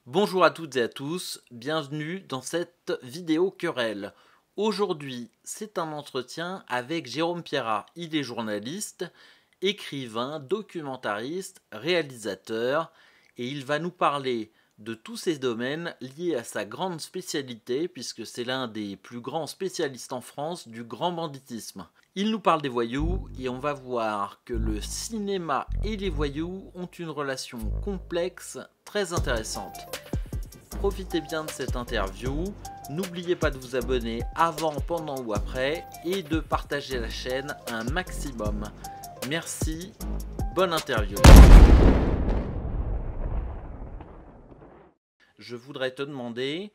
Bonjour à toutes et à tous, bienvenue dans cette vidéo querelle. Aujourd'hui, c'est un entretien avec Jérôme Pierrat. Il est journaliste, écrivain, documentariste, réalisateur et il va nous parler de tous ces domaines liés à sa grande spécialité puisque c'est l'un des plus grands spécialistes en France du grand banditisme. Il nous parle des voyous et on va voir que le cinéma et les voyous ont une relation complexe très intéressante. Profitez bien de cette interview, n'oubliez pas de vous abonner avant, pendant ou après et de partager la chaîne un maximum. Merci, bonne interview. Je voudrais te demander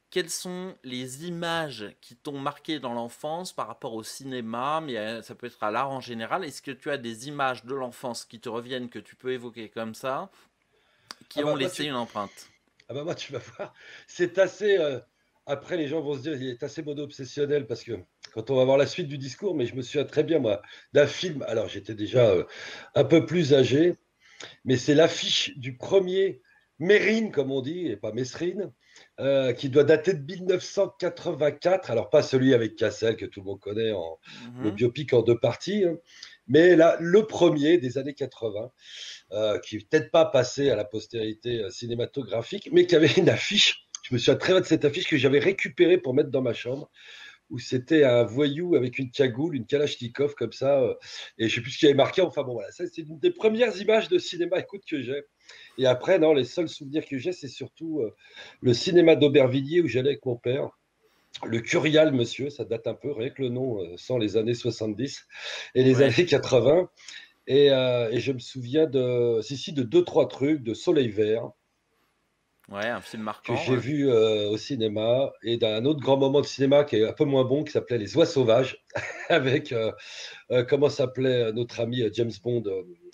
quelles sont les images qui t'ont marqué dans l'enfance par rapport au cinéma, mais ça peut être à l'art en général. Est-ce que tu as des images de l'enfance qui te reviennent, que tu peux évoquer comme ça, Ah qui ont bah, laissé une empreinte? moi, tu vas voir, c'est assez. Après, les gens vont se dire, il est assez mono-obsessionnel parce que quand on va voir la suite du discours, mais je me souviens très bien, moi, d'un film. Alors, j'étais déjà un peu plus âgé, mais c'est l'affiche du premier Mérine, comme on dit, et pas Mesrine, qui doit dater de 1984. Alors, pas celui avec Cassel, que tout le monde connaît, le biopic en deux parties, hein, mais là, le premier des années 80 qui n'est peut-être pas passé à la postérité cinématographique, mais qui avait une affiche. Je me souviens très bien de cette affiche que j'avais récupérée pour mettre dans ma chambre, où c'était un voyou avec une cagoule, une kalachnikov comme ça, et je sais plus ce qui avait marqué. Enfin bon, voilà, ça c'est une des premières images de cinéma, écoute, que j'ai. Et après, non, les seuls souvenirs que j'ai, c'est surtout le cinéma d'Aubervilliers où j'allais avec mon père. Le Curial, monsieur, ça date un peu, rien que le nom, sans les années 70 et les Ouais. années 80. Et je me souviens de deux, trois trucs, de Soleil Vert, Ouais, un film que marquant, j'ai ouais. vu au cinéma, et d'un autre grand moment de cinéma qui est un peu moins bon, qui s'appelait Les Oies Sauvages, avec, comment s'appelait notre ami James Bond,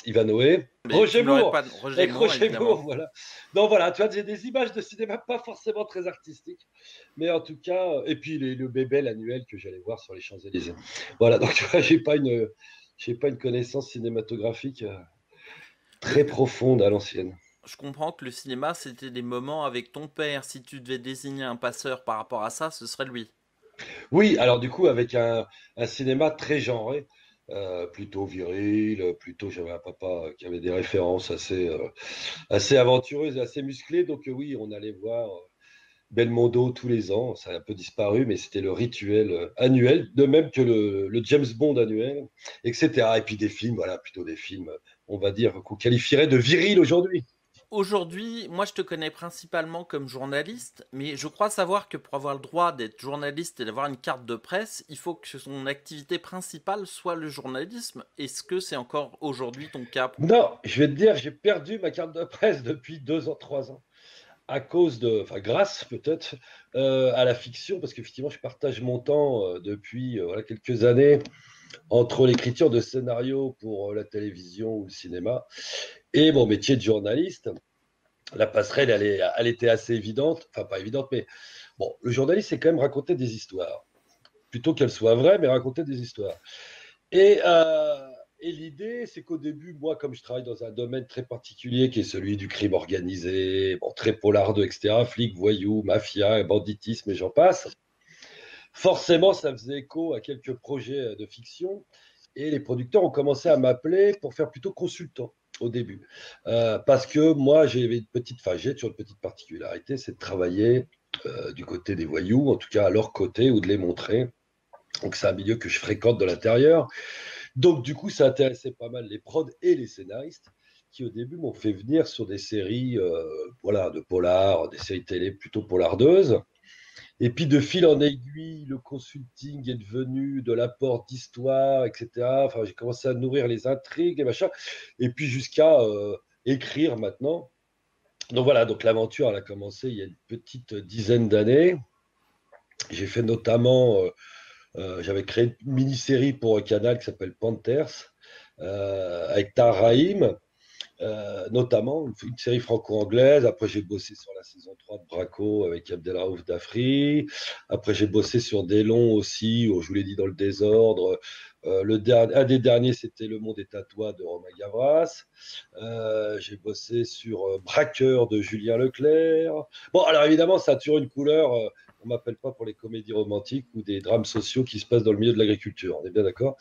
Ivanhoe. Mais tu Roger me l'aurais Moore, pas, Roger avec Moore, Roger évidemment. Moore, voilà. Donc voilà, tu vois, j'ai des images de cinéma pas forcément très artistiques, mais en tout cas, et puis le Bébel annuel que j'allais voir sur les Champs-Élysées. Voilà, donc tu vois, j'ai pas une connaissance cinématographique très Mais profonde à l'ancienne. je comprends que le cinéma, c'était des moments avec ton père. Si tu devais désigner un passeur par rapport à ça, ce serait lui. Oui, alors du coup, avec un cinéma très genré, plutôt viril, plutôt, j'avais un papa qui avait des références assez aventureuses et assez musclées. Donc oui, on allait voir Belmondo tous les ans. Ça a un peu disparu, mais c'était le rituel annuel, de même que le James Bond annuel, etc. Et puis des films, voilà, plutôt des films, on va dire, qu'on qualifierait de viril aujourd'hui. Aujourd'hui, moi je te connais principalement comme journaliste, mais je crois savoir que pour avoir le droit d'être journaliste et d'avoir une carte de presse, il faut que son activité principale soit le journalisme. Est-ce que c'est encore aujourd'hui ton cas? Non, je vais te dire, j'ai perdu ma carte de presse depuis 2 ans, 3 ans, à cause enfin grâce peut-être à la fiction, parce qu'effectivement, je partage mon temps depuis voilà, quelques années entre l'écriture de scénarios pour la télévision ou le cinéma et mon métier de journaliste. La passerelle, elle était assez évidente, enfin pas évidente, mais bon, le journaliste, c'est quand même raconter des histoires, plutôt qu'elles soient vraies, mais raconter des histoires. Et, euh, et l'idée, c'est qu'au début, moi, comme je travaille dans un domaine très particulier qui est celui du crime organisé, bon, très polardeux, etc., flics, voyous, mafia, banditisme et j'en passe, forcément, ça faisait écho à quelques projets de fiction et les producteurs ont commencé à m'appeler pour faire plutôt consultant au début. Parce que moi, j'ai toujours une petite particularité, c'est de travailler du côté des voyous, en tout cas à leur côté, ou de les montrer. Donc c'est un milieu que je fréquente de l'intérieur. Donc, du coup, ça intéressait pas mal les prods et les scénaristes qui, au début, m'ont fait venir sur des séries voilà, de polar, des séries télé plutôt polardeuses. Et puis, de fil en aiguille, le consulting est devenu de l'apport d'histoire, etc. Enfin, j'ai commencé à nourrir les intrigues et machin. Et puis, jusqu'à écrire maintenant. Donc, voilà, donc l'aventure, elle a commencé il y a une petite dizaine d'années. J'ai fait notamment, j'avais créé une mini-série pour Canal qui s'appelle Panthers avec Tahar Rahim, notamment une série franco-anglaise. Après, j'ai bossé sur la saison 3 de Braco avec Abdelraouf Dafri. Après, j'ai bossé sur des longs aussi, je vous l'ai dit, dans le désordre. Un des derniers, c'était Le Monde est à toi de Romain Gavras. J'ai bossé sur Braqueur de Julien Leclerc. Bon, alors évidemment, ça a toujours une couleur. On m'appelle pas pour les comédies romantiques ou des drames sociaux qui se passent dans le milieu de l'agriculture. On est bien d'accord.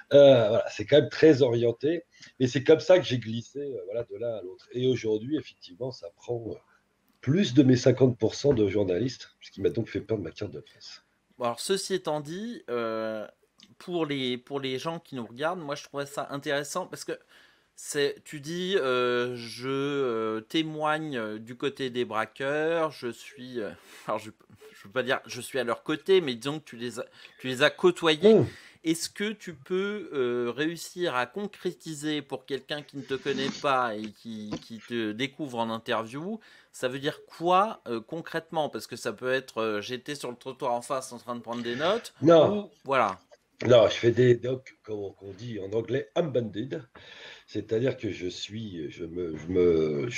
Voilà, c'est quand même très orienté. Et c'est comme ça que j'ai glissé voilà, de l'un à l'autre. Et aujourd'hui, effectivement, ça prend plus de mes 50% de journaliste, ce qui m'a donc fait perdre ma carte de presse. Bon, alors, ceci étant dit, pour les gens qui nous regardent, moi je trouvais ça intéressant parce que tu dis, je témoigne du côté des braqueurs, je suis, alors je veux pas dire je suis à leur côté, mais disons que tu les as côtoyés. Mmh. Est-ce que tu peux réussir à concrétiser pour quelqu'un qui ne te connaît pas et qui te découvre en interview, ça veut dire quoi concrètement? Parce que ça peut être j'étais sur le trottoir en face en train de prendre des notes, Non, ou voilà. non, je fais des docs, comme on dit en anglais, unbundled. C'est-à-dire que je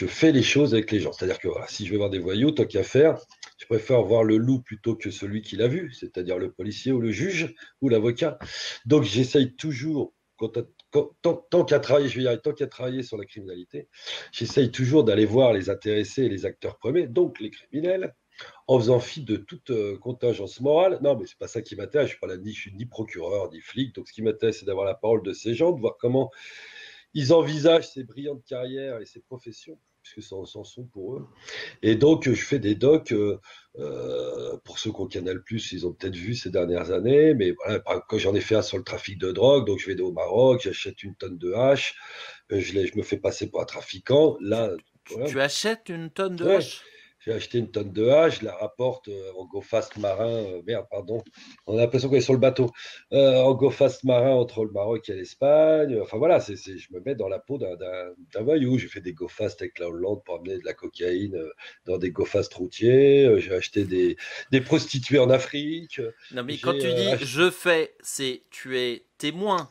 fais les choses avec les gens. C'est-à-dire que voilà, si je vais voir des voyous, tant qu'à faire, je préfère voir le loup plutôt que celui qui l'a vu, c'est-à-dire le policier ou le juge ou l'avocat. Donc j'essaye toujours, tant qu'à travailler, je vais y arriver, tant qu'à travailler sur la criminalité, j'essaye toujours d'aller voir les intéressés et les acteurs premiers, donc les criminels, en faisant fi de toute contingence morale. Non, mais c'est pas ça qui m'intéresse. Je suis pas là, je suis ni procureur, ni flic. Donc, ce qui m'intéresse, c'est d'avoir la parole de ces gens, de voir comment ils envisagent ces brillantes carrières et ces professions, puisque ça en sont pour eux. Et donc, je fais des docs, pour ceux qui ont Canal+, ils ont peut-être vu ces dernières années, mais voilà, quand j'en ai fait un sur le trafic de drogue, donc je vais au Maroc, j'achète une tonne de hache, je me fais passer pour un trafiquant. Tu, Là, voilà. tu achètes une tonne de Ouais, hache? j'ai acheté une tonne de hache, je la rapporte en go fast marin. Merde, pardon. On a l'impression qu'on est sur le bateau. En go fast marin entre le Maroc et l'Espagne. Enfin voilà, je me mets dans la peau d'un voyou. J'ai fait des go fast avec la Hollande pour amener de la cocaïne dans des go fast routiers. J'ai acheté des prostituées en Afrique. Non, mais quand J'ai tu dis acheté. je fais, c'est tu es témoin.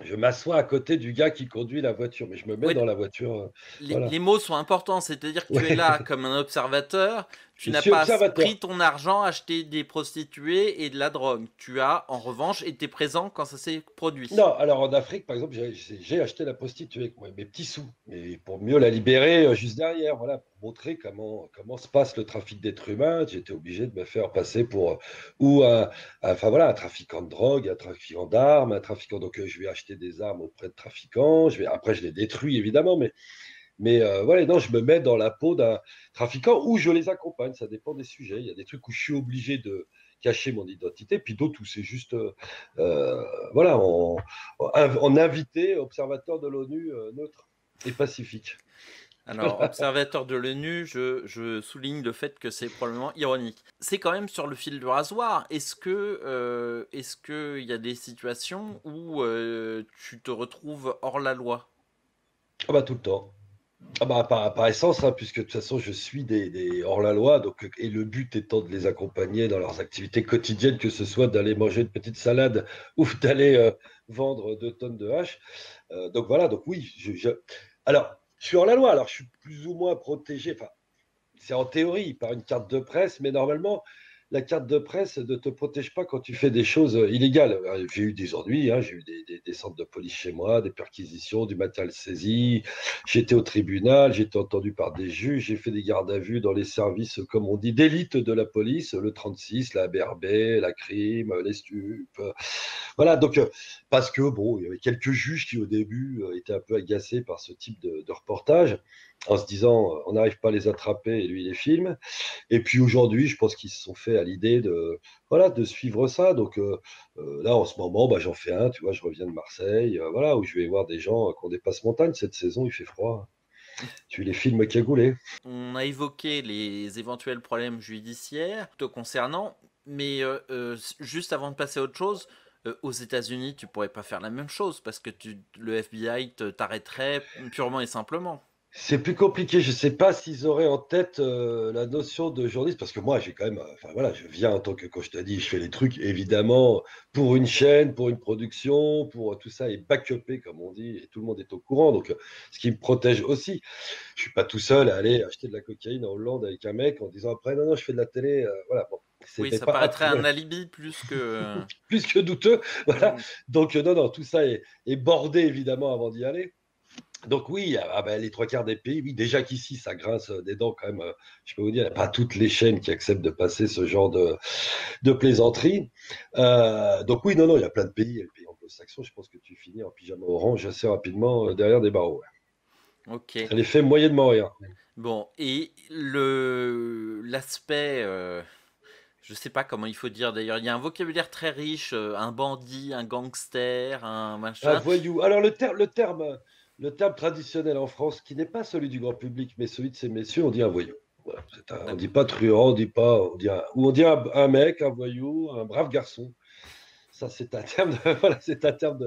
Je m'assois à côté du gars qui conduit la voiture, mais je me mets Oui, dans la voiture. les Voilà. mots sont importants, c'est-à-dire que tu es là Ouais. comme un observateur, tu Je n'as suis pas pris observateur. ton argent, acheté des prostituées et de la drogue. Tu as en revanche été présent quand ça s'est produit. Non, alors en Afrique, par exemple, j'ai acheté la prostituée avec mes petits sous, mais pour mieux la libérer juste derrière, voilà, pour montrer comment se passe le trafic d'êtres humains. J'étais obligé de me faire passer pour ou enfin voilà, un trafiquant de drogue, un trafiquant d'armes, un trafiquant. Donc je vais acheter des armes auprès de trafiquants. Après, je les détruis évidemment, mais voilà, non, je me mets dans la peau d'un trafiquant ou je les accompagne. Ça dépend des sujets. Il y a des trucs où je suis obligé de cacher mon identité, puis d'autres où c'est juste, euh, voilà, en invité observateur de l'ONU neutre et pacifique. Alors, observateur de l'ONU, je souligne le fait que c'est probablement ironique. C'est quand même sur le fil du rasoir. Est-ce que il y a des situations où tu te retrouves hors la loi? Ah bah tout le temps. Ah bah, par essence, hein, puisque de toute façon, je suis des hors-la-loi, donc, et le but étant de les accompagner dans leurs activités quotidiennes, que ce soit d'aller manger une petite salade ou d'aller vendre 2 tonnes de hache. Donc voilà, donc oui, alors, je suis hors-la-loi, alors je suis plus ou moins protégé, enfin, c'est en théorie par une carte de presse, mais normalement, la carte de presse ne te protège pas quand tu fais des choses illégales. J'ai eu des ennuis, hein, j'ai eu des centres de police chez moi, des perquisitions, du matériel saisi. J'étais au tribunal, j'ai été entendu par des juges, j'ai fait des gardes à vue dans les services, comme on dit, d'élite de la police, le 36, la BRB, la crime, les stupes. Voilà, donc, parce que, bon, il y avait quelques juges qui, au début, étaient un peu agacés par ce type de reportage, en se disant, on n'arrive pas à les attraper et lui, il les filme. Et puis aujourd'hui, je pense qu'ils se sont fait à l'idée voilà, de suivre ça. Donc là, en ce moment, bah, j'en fais un, tu vois, je reviens de Marseille, voilà, où je vais voir des gens qui ont des passe-montagnes. Cette saison, il fait froid. Tu les films cagoulés. On a évoqué les éventuels problèmes judiciaires te concernant, mais juste avant de passer à autre chose, aux États-Unis, tu pourrais pas faire la même chose parce que le FBI t'arrêterait purement et simplement. C'est plus compliqué. Je ne sais pas s'ils auraient en tête la notion de journaliste, parce que moi, j'ai quand même, enfin voilà, je viens en tant que, quand je te dis, je fais les trucs évidemment pour une chaîne, pour une production, pour tout ça est backupé comme on dit, et tout le monde est au courant. Donc, ce qui me protège aussi. Je suis pas tout seul à aller acheter de la cocaïne en Hollande avec un mec en disant après non non, je fais de la télé. Voilà, bon, Oui, c'était ça pas paraîtrait un voilà, alibi plus que... plus que douteux. Voilà. Mm. Donc, non non, tout ça est bordé évidemment avant d'y aller. Donc oui, ah ben, les trois quarts des pays, oui, déjà qu'ici, ça grince des dents quand même. Je peux vous dire, il n'y a pas toutes les chaînes qui acceptent de passer ce genre de plaisanterie. Donc oui, non, non, il y a plein de pays, et le pays anglo-saxon, je pense que tu finis en pyjama orange assez rapidement derrière des barreaux. Ouais. Ok. Ça les fait moyennement rire. Bon, et l'aspect, je sais pas comment il faut dire d'ailleurs, il y a un vocabulaire très riche, un bandit, un gangster, un Un machin. voyou. Alors le terme traditionnel en France, qui n'est pas celui du grand public, mais celui de ces messieurs, on dit un voyou. Voilà, on dit D'accord. pas truand, on dit un mec, un voyou, un brave garçon. Ça, c'est un terme de, voilà, c'est un terme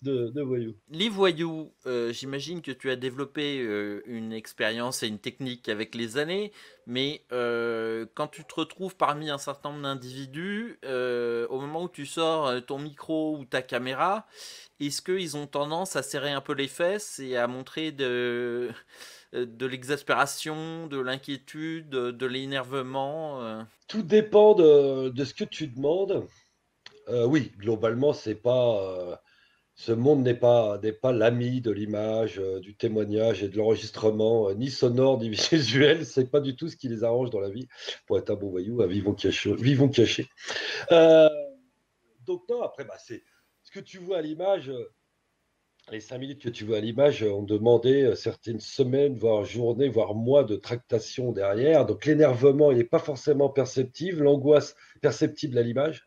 de voyou. Les voyous, j'imagine que tu as développé une expérience et une technique avec les années, mais quand tu te retrouves parmi un certain nombre d'individus, au moment où tu sors ton micro ou ta caméra, est-ce qu'ils ont tendance à serrer un peu les fesses et à montrer de l'exaspération, de l'inquiétude, de l'énervement Tout dépend de ce que tu demandes. Oui, globalement, ce monde n'est pas l'ami de l'image, du témoignage et de l'enregistrement, ni sonore, ni visuel. C'est pas du tout ce qui les arrange dans la vie. Pour être un bon voyou, à vivons cachés. Vivons cachés. Euh, donc non, après, bah, c'est ce que tu vois à l'image. Les 5 minutes que tu vois à l'image ont demandé certaines semaines, voire journées, voire mois de tractation derrière. Donc l'énervement, il n'est pas forcément perceptible, l'angoisse perceptible à l'image.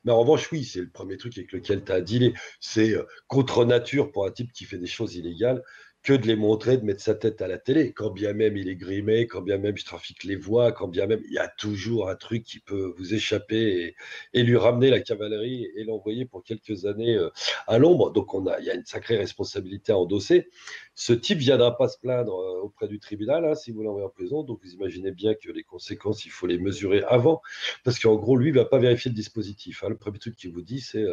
Mais en revanche, oui, c'est le premier truc avec lequel tu as dealé. C'est contre nature pour un type qui fait des choses illégales que de les montrer, de mettre sa tête à la télé. Quand bien même il est grimé, quand bien même je trafique les voies, quand bien même il y a toujours un truc qui peut vous échapper et lui ramener la cavalerie et l'envoyer pour quelques années à l'ombre. Donc il y a une sacrée responsabilité à endosser. Ce type viendra pas se plaindre auprès du tribunal si vous l'envoyez en prison. Donc vous imaginez bien que les conséquences, il faut les mesurer avant, parce qu'en gros, lui, il ne va pas vérifier le dispositif. Le premier truc qu'il vous dit, c'est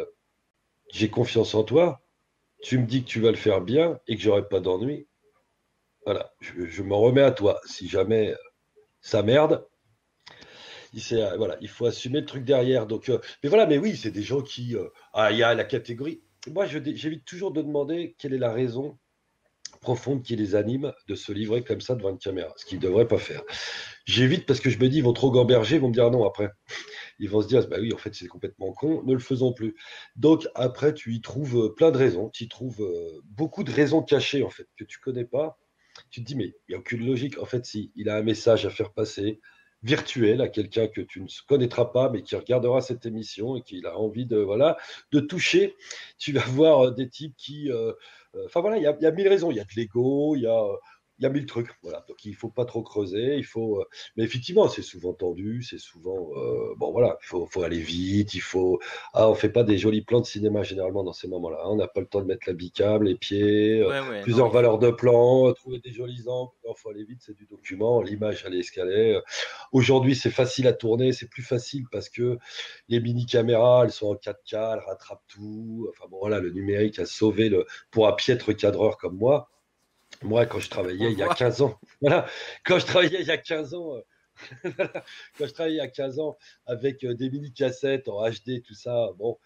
j'ai confiance en toi, tu me dis que tu vas le faire bien et que j'aurai pas d'ennui. Voilà, je m'en remets à toi. Si jamais ça merde, voilà, il faut assumer le truc derrière. Donc, mais voilà, mais oui, c'est des gens qui. Il y a la catégorie. Moi, j'évite toujours de demander quelle est la raison profonde qui les anime de se livrer comme ça devant une caméra, ce qu'ils ne devraient pas faire. J'évite parce que je me dis, ils vont trop gamberger, ils vont me dire non après. Ils vont se dire, bah oui, en fait, c'est complètement con, ne le faisons plus. Donc, après, tu y trouves plein de raisons. Tu y trouves beaucoup de raisons cachées, en fait, que tu connais pas. Tu te dis, mais il n'y a aucune logique. En fait, si, il a un message à faire passer, virtuel, à quelqu'un que tu ne connaîtras pas, mais qui regardera cette émission et qui a envie voilà, de toucher. Tu vas voir des types qui. Enfin, voilà, il y a 1000 raisons. Il y a de l'ego, il y a 1000 trucs. Voilà. Donc, il ne faut pas trop creuser. Mais effectivement, c'est souvent tendu. C'est souvent. Bon, voilà, il faut aller vite. On ne fait pas des jolis plans de cinéma généralement dans ces moments-là. On n'a pas le temps de mettre la bicam, les pieds, Ouais, ouais, non, plusieurs il valeurs faut... de plan, trouver des jolis angles. Il faut aller vite, c'est du document. L'image, elle est escalée. Aujourd'hui, c'est facile à tourner. C'est plus facile parce que les mini-caméras, elles sont en 4K, elles rattrapent tout. Enfin, bon, voilà, le numérique a sauvé pour un piètre cadreur comme moi. Moi, quand je On travaillais le il y a voit. 15 ans, voilà, quand je travaillais il y a 15 ans, quand je travaillais il y a 15 ans avec des mini-cassettes en HD, tout ça, bon,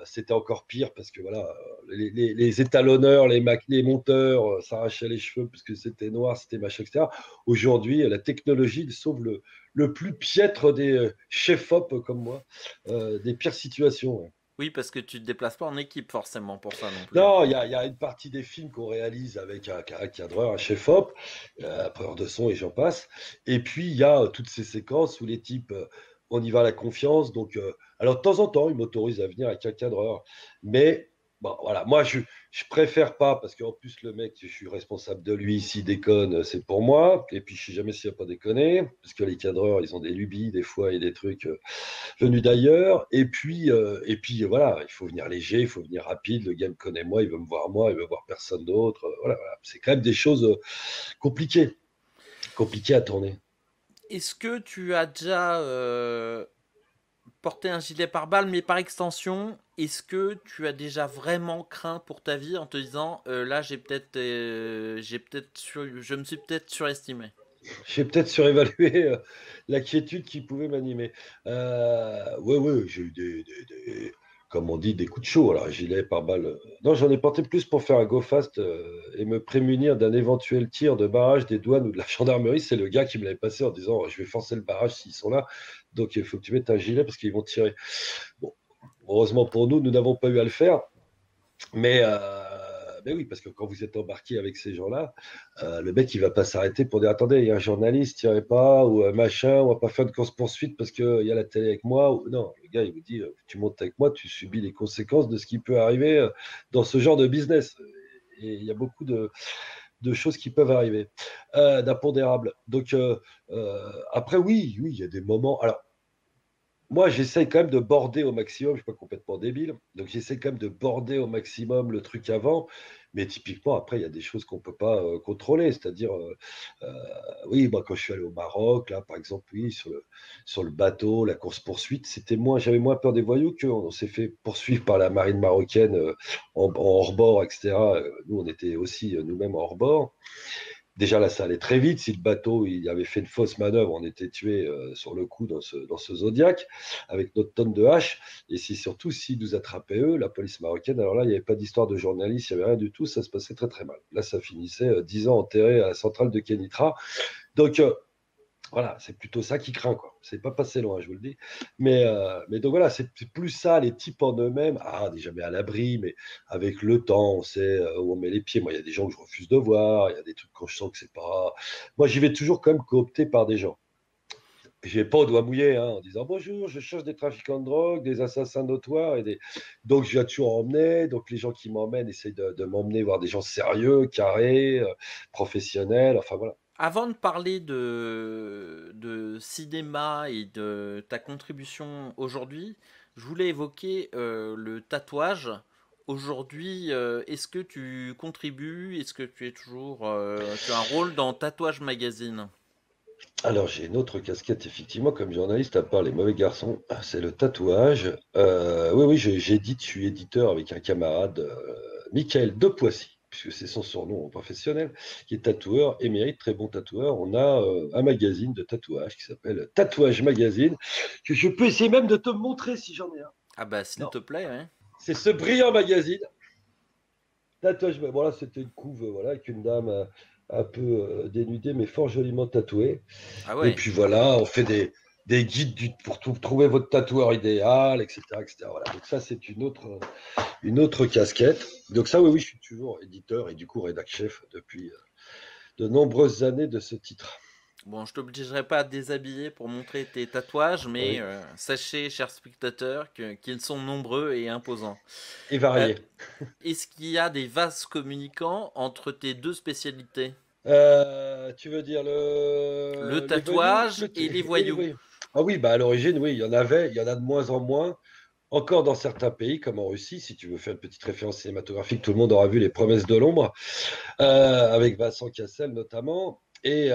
c'était encore pire parce que voilà, les étalonneurs, les monteurs s'arrachaient les cheveux parce que c'était noir, c'était machin, etc. Aujourd'hui, la technologie sauve le plus piètre des chefs-op comme moi, des pires situations. Ouais. Oui, parce que tu te déplaces pas en équipe forcément pour ça non plus. Non, il y a une partie des films qu'on réalise avec un cadreur, un chef-op, un preneur de son et j'en passe. Et puis, il y a toutes ces séquences où les types, on y va à la confiance. Donc, alors, de temps en temps, ils m'autorisent à venir avec un cadreur. Mais Bon, voilà, moi je préfère pas parce qu'en plus le mec, je suis responsable de lui. S'il déconne, c'est pour moi. Et puis je sais jamais s'il a pas déconné parce que les cadreurs, ils ont des lubies des fois et des trucs venus d'ailleurs. Voilà, il faut venir léger, il faut venir rapide. Le gars me connaît moi, il veut me voir moi, il veut voir personne d'autre. Voilà, voilà. C'est quand même des choses compliquées, compliquées à tourner. Est-ce que tu as déjà porté un gilet pare-balles, mais par extension, est-ce que tu as déjà vraiment craint pour ta vie en te disant là je me suis peut-être surestimé. J'ai peut-être surévalué l'inquiétude qui pouvait m'animer. Ouais, ouais, j'ai eu comme on dit, des coups de chaud. Alors, gilet pare-balles. Non, j'en ai porté plus pour faire un go fast et me prémunir d'un éventuel tir de barrage des douanes ou de la gendarmerie. C'est le gars qui me l'avait passé en disant je vais forcer le barrage s'ils sont là. Donc, il faut que tu mettes un gilet parce qu'ils vont tirer. Bon, heureusement pour nous, nous n'avons pas eu à le faire. Mais oui, parce que quand vous êtes embarqué avec ces gens-là, le mec, il va pas s'arrêter pour dire attendez, il y a un journaliste, tirez pas, ou machin, on va pas faire de course-poursuite parce qu'il y a la télé avec moi. Non, le gars, il vous dit tu montes avec moi, tu subis les conséquences de ce qui peut arriver dans ce genre de business. Et il y a beaucoup de choses qui peuvent arriver, d'impondérables. Donc, après, oui, oui, il y a des moments. Alors, moi, j'essaye quand même de border au maximum, je ne suis pas complètement débile, donc j'essaie quand même de border au maximum le truc avant, mais typiquement, après, il y a des choses qu'on ne peut pas contrôler, c'est-à-dire, euh, oui, moi, quand je suis allé au Maroc, là, par exemple, oui, sur le bateau, la course-poursuite, j'avais moins peur des voyous qu'on s'est fait poursuivre par la marine marocaine en hors-bord, etc. Nous, on était aussi nous-mêmes en hors-bord. Déjà là, ça allait très vite. Si le bateau il avait fait une fausse manœuvre, on était tué sur le coup dans ce Zodiac avec notre tonne de hache. Et si surtout s'ils nous attrapaient eux, la police marocaine, alors là, il n'y avait pas d'histoire de journaliste, il n'y avait rien du tout. Ça se passait très très mal. Là, ça finissait 10 ans enterré à la centrale de Kenitra. Donc voilà, c'est plutôt ça qui craint, quoi. C'est pas passé loin, je vous le dis. Mais donc voilà, c'est plus ça, les types en eux-mêmes. Ah, on n'est jamais à l'abri, mais avec le temps, on sait où on met les pieds. Moi, il y a des gens que je refuse de voir, il y a des trucs quand je sens que c'est pas. Moi, j'y vais toujours quand même coopté par des gens. Je vais pas au doigt mouillé hein, en disant bonjour, je cherche des trafiquants de drogue, des assassins notoires. Donc, je viens toujours emmener. Donc, les gens qui m'emmènent essayent de m'emmener voir des gens sérieux, carrés, professionnels. Enfin, voilà. Avant de parler de cinéma et de ta contribution aujourd'hui, je voulais évoquer le tatouage. Aujourd'hui, est-ce que tu contribues? Est-ce que tu es toujours, tu as un rôle dans Tatouage Magazine? Alors, j'ai une autre casquette, effectivement, comme journaliste, à part les mauvais garçons, c'est le tatouage. Oui, oui, j'édite, je suis éditeur avec un camarade, Michael de Poissy, puisque c'est son surnom professionnel, qui est tatoueur émérite, très bon tatoueur. On a un magazine de tatouage qui s'appelle Tatouage Magazine, que je peux essayer même de te montrer si j'en ai un. Ah bah s'il Non, te plaît, hein. c'est ce brillant magazine. Tatouage, voilà, c'était une couve, voilà, avec une dame un peu dénudée, mais fort joliment tatouée. Ah Et ouais. puis voilà, on fait des guides pour trouver votre tatoueur idéal, etc., etc. Voilà. Donc ça, c'est une autre casquette. Donc ça, oui, oui, je suis toujours éditeur et du coup rédac chef depuis de nombreuses années de ce titre. Bon, je t'obligerai pas à te déshabiller pour montrer tes tatouages, mais Oui, sachez, chers spectateurs, qu'ils sont nombreux et imposants. et Euh, varié. Est-ce qu'il y a des vases communicants entre tes deux spécialités? Tu veux dire Le les voyous tatouage et les et les voyous. voyous? Ah oui, bah à l'origine, oui, il y en avait, il y en a de moins en moins. Encore dans certains pays, comme en Russie, si tu veux faire une petite référence cinématographique, tout le monde aura vu Les Promesses de l'ombre, avec Vincent Cassel notamment. Et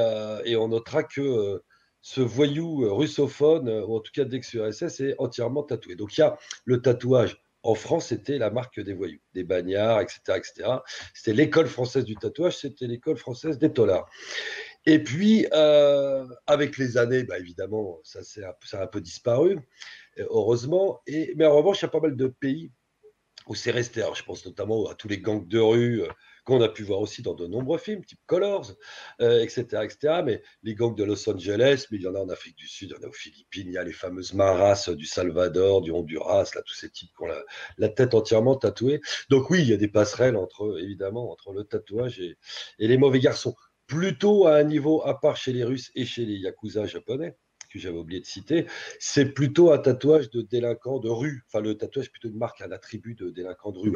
on notera que ce voyou russophone, ou en tout cas d'ex-URSS, est entièrement tatoué. Donc il y a le tatouage. En France, c'était la marque des voyous, des bagnards, etc., etc. C'était l'école française du tatouage, c'était l'école française des tolards. Et puis, avec les années, bah, évidemment, ça a un peu disparu, heureusement. Mais en revanche, il y a pas mal de pays où c'est resté. Alors, je pense notamment à tous les gangs de rue qu'on a pu voir aussi dans de nombreux films, type Colors, etc., etc. Mais les gangs de Los Angeles, mais il y en a en Afrique du Sud, il y en a aux Philippines, il y a les fameuses maras du Salvador, du Honduras, là, tous ces types qui ont la tête entièrement tatouée. Donc oui, il y a des passerelles évidemment, entre le tatouage et les mauvais garçons. Plutôt à un niveau à part chez les Russes et chez les Yakuza japonais, que j'avais oublié de citer, c'est plutôt un tatouage de délinquant de rue. Enfin, le tatouage plutôt de marque, un attribut de délinquant de rue.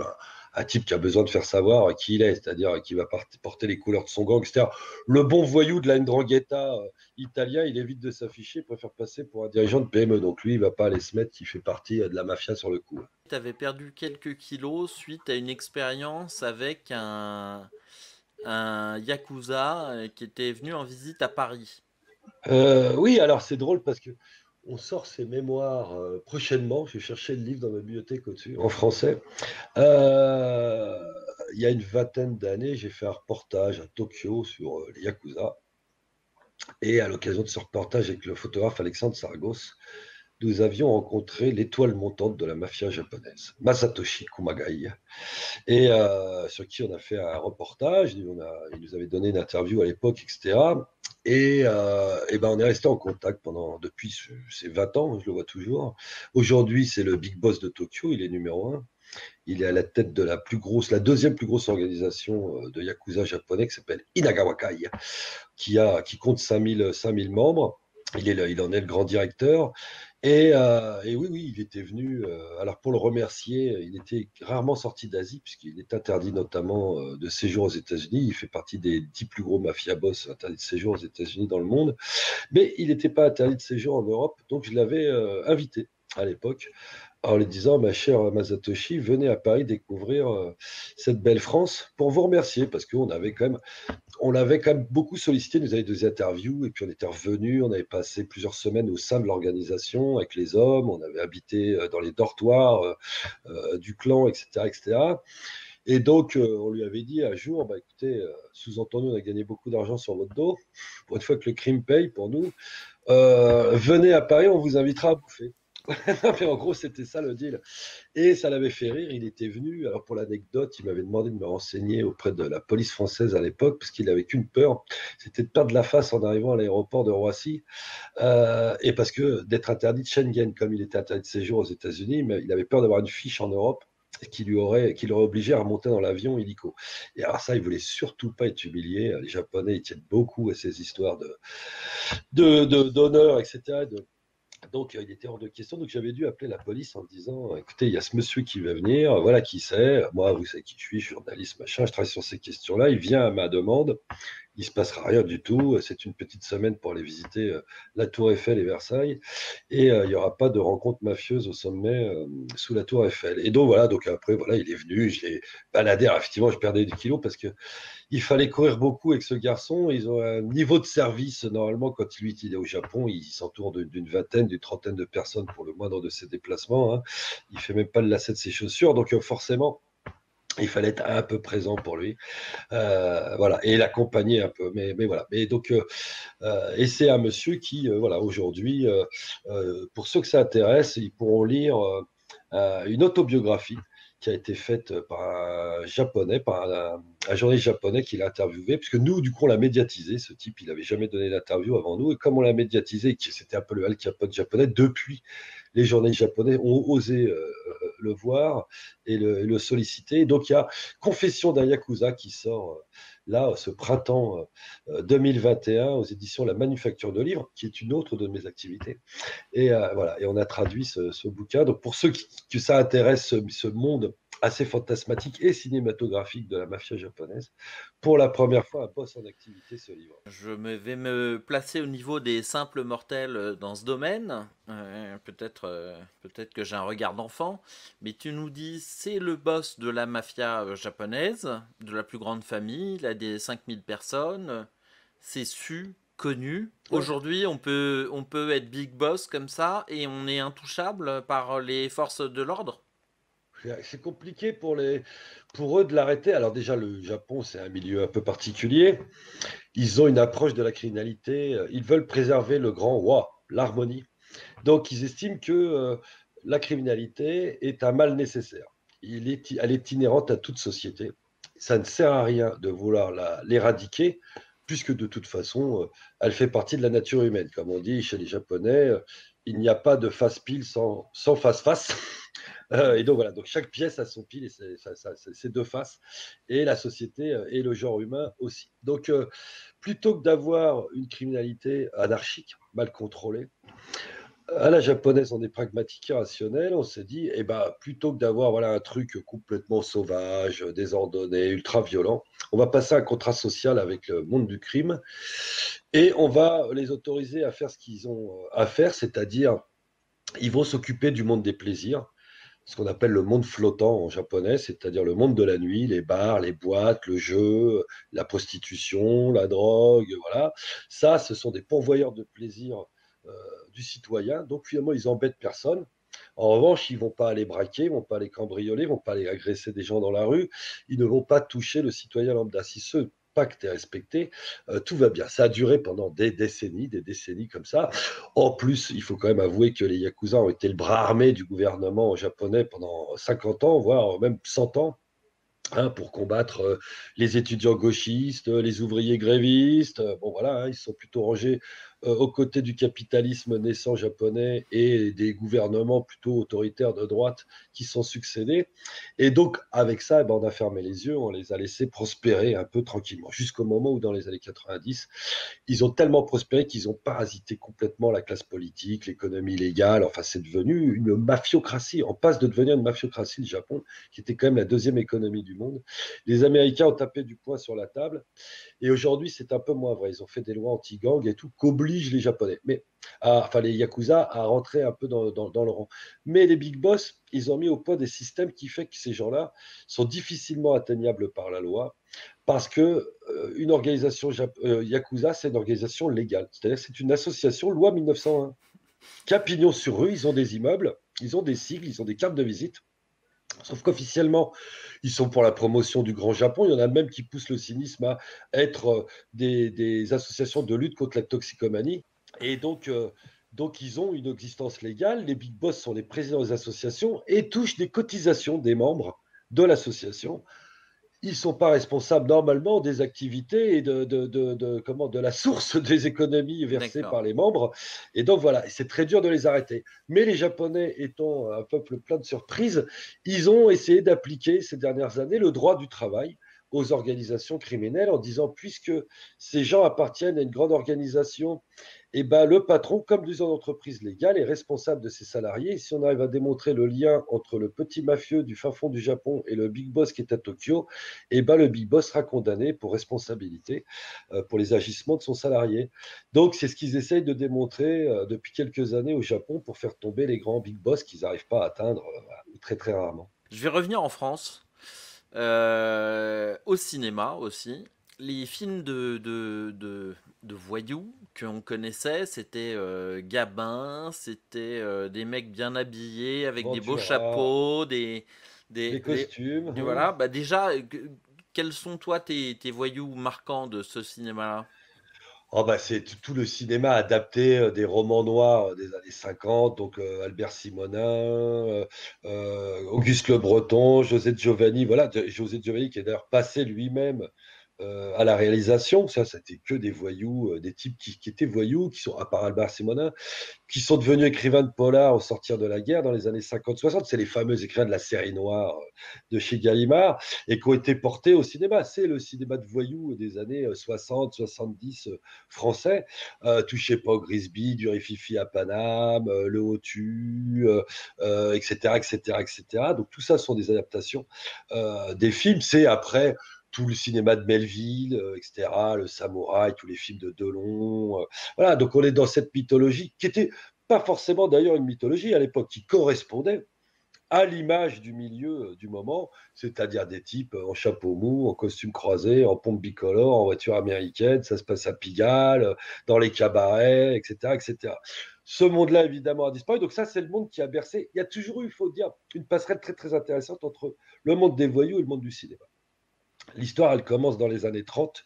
Un type qui a besoin de faire savoir qui il est, c'est-à-dire qui va porter les couleurs de son gang, etc. Le bon voyou de la Ndrangheta italien, il évite de s'afficher, il préfère passer pour un dirigeant de PME. Donc lui, il va pas aller se mettre qu'il fait partie de la mafia sur le coup. Tu avais perdu quelques kilos suite à une expérience avec un yakuza qui était venu en visite à Paris. Oui, alors c'est drôle parce que on sort ses mémoires prochainement. J'ai cherché le livre dans ma bibliothèque au-dessus, en français. Euh, il y a une vingtaine d'années, j'ai fait un reportage à Tokyo sur les Yakuza. Et à l'occasion de ce reportage avec le photographe Alexandre Sargos, nous avions rencontré l'étoile montante de la mafia japonaise, Masatoshi Kumagai, et sur qui on a fait un reportage. Il nous avait donné une interview à l'époque, etc. Et ben on est resté en contact depuis ces 20 ans, je le vois toujours. Aujourd'hui, c'est le big boss de Tokyo, il est numéro un. Il est à la tête de la deuxième plus grosse organisation de Yakuza japonais qui s'appelle Inagawa Kai, qui compte 5000 membres. Il en est le grand directeur. Et oui, oui, il était venu. Alors pour le remercier, il était rarement sorti d'Asie, puisqu'il est interdit notamment de séjour aux États-Unis. Il fait partie des 10 plus gros mafia boss interdits de séjour aux États-Unis dans le monde. Mais il n'était pas interdit de séjour en Europe, donc je l'avais invité à l'époque en lui disant, ma chère Masatoshi, venez à Paris découvrir cette belle France pour vous remercier, parce on l'avait quand même beaucoup sollicité, nous avait des interviews, et puis on était revenu, on avait passé plusieurs semaines au sein de l'organisation avec les hommes, on avait habité dans les dortoirs du clan, etc., etc. Et cetera. Et donc, on lui avait dit un jour, bah, écoutez, sous-entendu, on a gagné beaucoup d'argent sur votre dos, pour une fois que le crime paye pour nous, venez à Paris, on vous invitera à bouffer. Mais en gros, c'était ça le deal. Et ça l'avait fait rire. Il était venu. Alors, pour l'anecdote, il m'avait demandé de me renseigner auprès de la police française à l'époque, parce qu'il avait qu'une peur, c'était de perdre la face en arrivant à l'aéroport de Roissy. Et parce que d'être interdit de Schengen, comme il était interdit de séjour aux États-Unis, mais il avait peur d'avoir une fiche en Europe qui l'aurait obligé à remonter dans l'avion illico. Et alors ça, il voulait surtout pas être humilié. Les Japonais, ils tiennent beaucoup à ces histoires d'honneur, etc., donc, il était hors de question. Donc, j'avais dû appeler la police en disant, écoutez, il y a ce monsieur qui va venir, voilà qui c'est. Moi, vous savez qui je suis journaliste, machin, je travaille sur ces questions-là. Il vient à ma demande. Il se passera rien du tout. C'est une petite semaine pour aller visiter la Tour Eiffel et Versailles. Et il n'y aura pas de rencontre mafieuse au sommet sous la Tour Eiffel. Et donc, voilà. Donc, après, voilà, il est venu. Je l'ai baladé. Alors, effectivement, je perdais du kilo parce que il fallait courir beaucoup avec ce garçon. Ils ont un niveau de service, normalement, quand lui il est au Japon, il s'entoure d'une vingtaine, d'une trentaine de personnes pour le moindre de ses déplacements. Hein. Il fait même pas le lacet de ses chaussures. Donc, forcément, il fallait être un peu présent pour lui. Voilà. Et l'accompagner un peu. Mais voilà. Mais donc, et c'est un monsieur qui, voilà, aujourd'hui, pour ceux que ça intéresse, ils pourront lire une autobiographie qui a été faite par un japonais, par un journaliste japonais qui l'a interviewé, puisque nous, du coup, on l'a médiatisé, ce type, il n'avait jamais donné d'interview avant nous, et comme on l'a médiatisé, c'était un peu le Al Capone japonais, depuis, les journalistes japonais ont osé le voir et le solliciter. Donc, il y a Confession d'un Yakuza qui sort là, ce printemps 2021, aux éditions La Manufacture de Livres, qui est une autre de mes activités. Et voilà, et on a traduit ce bouquin. Donc pour ceux que ça intéresse, ce monde assez fantasmatique et cinématographique de la mafia japonaise, pour la première fois, un boss en activité ce livre. Vais me placer au niveau des simples mortels dans ce domaine. Peut-être que j'ai un regard d'enfant, mais tu nous dis c'est le boss de la mafia japonaise, de la plus grande famille, il a des 5000 personnes, c'est su, connu. Ouais. Aujourd'hui, on peut être big boss comme ça et on est intouchable par les forces de l'ordre. C'est compliqué pour eux de l'arrêter. Alors déjà, le Japon, c'est un milieu un peu particulier. Ils ont une approche de la criminalité. Ils veulent préserver le grand roi, l'harmonie. Donc, ils estiment que la criminalité est un mal nécessaire. Elle est inhérente à toute société. Ça ne sert à rien de vouloir l'éradiquer, puisque de toute façon, elle fait partie de la nature humaine. Comme on dit chez les Japonais, il n'y a pas de face-pile sans face-face. Et donc voilà, donc chaque pièce a son pile et ses deux faces, et la société et le genre humain aussi. Donc plutôt que d'avoir une criminalité anarchique, mal contrôlée, À la japonaise, on est pragmatique et rationnel. On s'est dit, eh ben, plutôt que d'avoir voilà, un truc complètement sauvage, désordonné, ultra violent, on va passer un contrat social avec le monde du crime et on va les autoriser à faire ce qu'ils ont à faire, c'est-à-dire ils vont s'occuper du monde des plaisirs, ce qu'on appelle le monde flottant en japonais, c'est-à-dire le monde de la nuit, les bars, les boîtes, le jeu, la prostitution, la drogue, voilà. Ça, ce sont des pourvoyeurs de plaisir euh, du citoyen. Donc finalement, ils embêtent personne. En revanche, ils vont pas aller braquer, ils vont pas aller cambrioler, ils vont pas aller agresser des gens dans la rue. Ils ne vont pas toucher le citoyen lambda. Si ce pacte est respecté, tout va bien. Ça a duré pendant des décennies comme ça. En plus, il faut quand même avouer que les Yakuza ont été le bras armé du gouvernement japonais pendant 50 ans, voire même 100 ans. Hein, pour combattre les étudiants gauchistes, les ouvriers grévistes. Bon, voilà, hein, ils sont plutôt rangés aux côtés du capitalisme naissant japonais et des gouvernements plutôt autoritaires de droite qui sont succédés. Et donc, avec ça, eh ben, on a fermé les yeux, on les a laissés prospérer un peu tranquillement, jusqu'au moment où, dans les années 90, ils ont tellement prospéré qu'ils ont parasité complètement la classe politique, l'économie légale. Enfin, c'est devenu une mafiocratie. On passe de devenir une mafiocratie, le Japon, qui était quand même la deuxième économie du monde. Les Américains ont tapé du poing sur la table. Et aujourd'hui, c'est un peu moins vrai. Ils ont fait des lois anti-gang et tout, qu'obligent les Japonais, enfin les Yakuza, à rentrer un peu dans le rang. Mais les big boss, ils ont mis au point des systèmes qui font que ces gens-là sont difficilement atteignables par la loi. Parce que une organisation Yakuza, c'est une organisation légale. C'est-à-dire que c'est une association loi 1901. Qui a pignon sur rue, ils ont des immeubles, ils ont des sigles, ils ont des cartes de visite. Sauf qu'officiellement, ils sont pour la promotion du Grand Japon. Il y en a même qui poussent le cynisme à être des associations de lutte contre la toxicomanie. Et donc, ils ont une existence légale. Les big boss sont les présidents des associations et touchent des cotisations des membres de l'association. Ils ne sont pas responsables normalement des activités et de la source des économies versées D'accord. par les membres. Et donc voilà, c'est très dur de les arrêter. Mais les Japonais étant un peuple plein de surprises, ils ont essayé d'appliquer ces dernières années le droit du travail aux organisations criminelles en disant, puisque ces gens appartiennent à une grande organisation, eh ben, le patron, comme dans une entreprise légale, est responsable de ses salariés. Et si on arrive à démontrer le lien entre le petit mafieux du fin fond du Japon et le big boss qui est à Tokyo, eh ben, le big boss sera condamné pour responsabilité pour les agissements de son salarié. Donc, c'est ce qu'ils essayent de démontrer depuis quelques années au Japon pour faire tomber les grands big boss qu'ils n'arrivent pas à atteindre, ou très très rarement. Je vais revenir en France, au cinéma aussi. Les films de voyous qu'on connaissait, c'était Gabin, c'était des mecs bien habillés avec des beaux Ventura, chapeaux, des les, costumes. voilà. Bah déjà, quels sont toi tes voyous marquants de ce cinéma-là? Oh bah c'est tout le cinéma adapté des romans noirs des années 50, donc Albert Simonin, Auguste Le Breton, José Giovanni, voilà, José Giovanni qui est d'ailleurs passé lui-même à la réalisation. Ça, c'était que des voyous, des types qui étaient voyous, qui sont, à part Albert Simonin, qui sont devenus écrivains de polar au sortir de la guerre dans les années 50-60. C'est les fameux écrivains de la série noire de chez Gallimard et qui ont été portés au cinéma. C'est le cinéma de voyous des années 60-70 français, touché pas au Grisby, du Rififi à Paname, le Haut-Tu, etc., etc., etc. Donc tout ça sont des adaptations des films. C'est après tout le cinéma de Melville, etc., le Samouraï, tous les films de Delon. Voilà, donc on est dans cette mythologie qui était pas forcément d'ailleurs une mythologie à l'époque, qui correspondait à l'image du milieu du moment, c'est-à-dire des types en chapeau mou, en costume croisé, en pompe bicolore, en voiture américaine, ça se passe à Pigalle, dans les cabarets, etc., etc. Ce monde-là, évidemment, a disparu. Donc ça, c'est le monde qui a bercé. Il y a toujours eu, il faut dire, une passerelle très, très intéressante entre le monde des voyous et le monde du cinéma. L'histoire, elle commence dans les années 30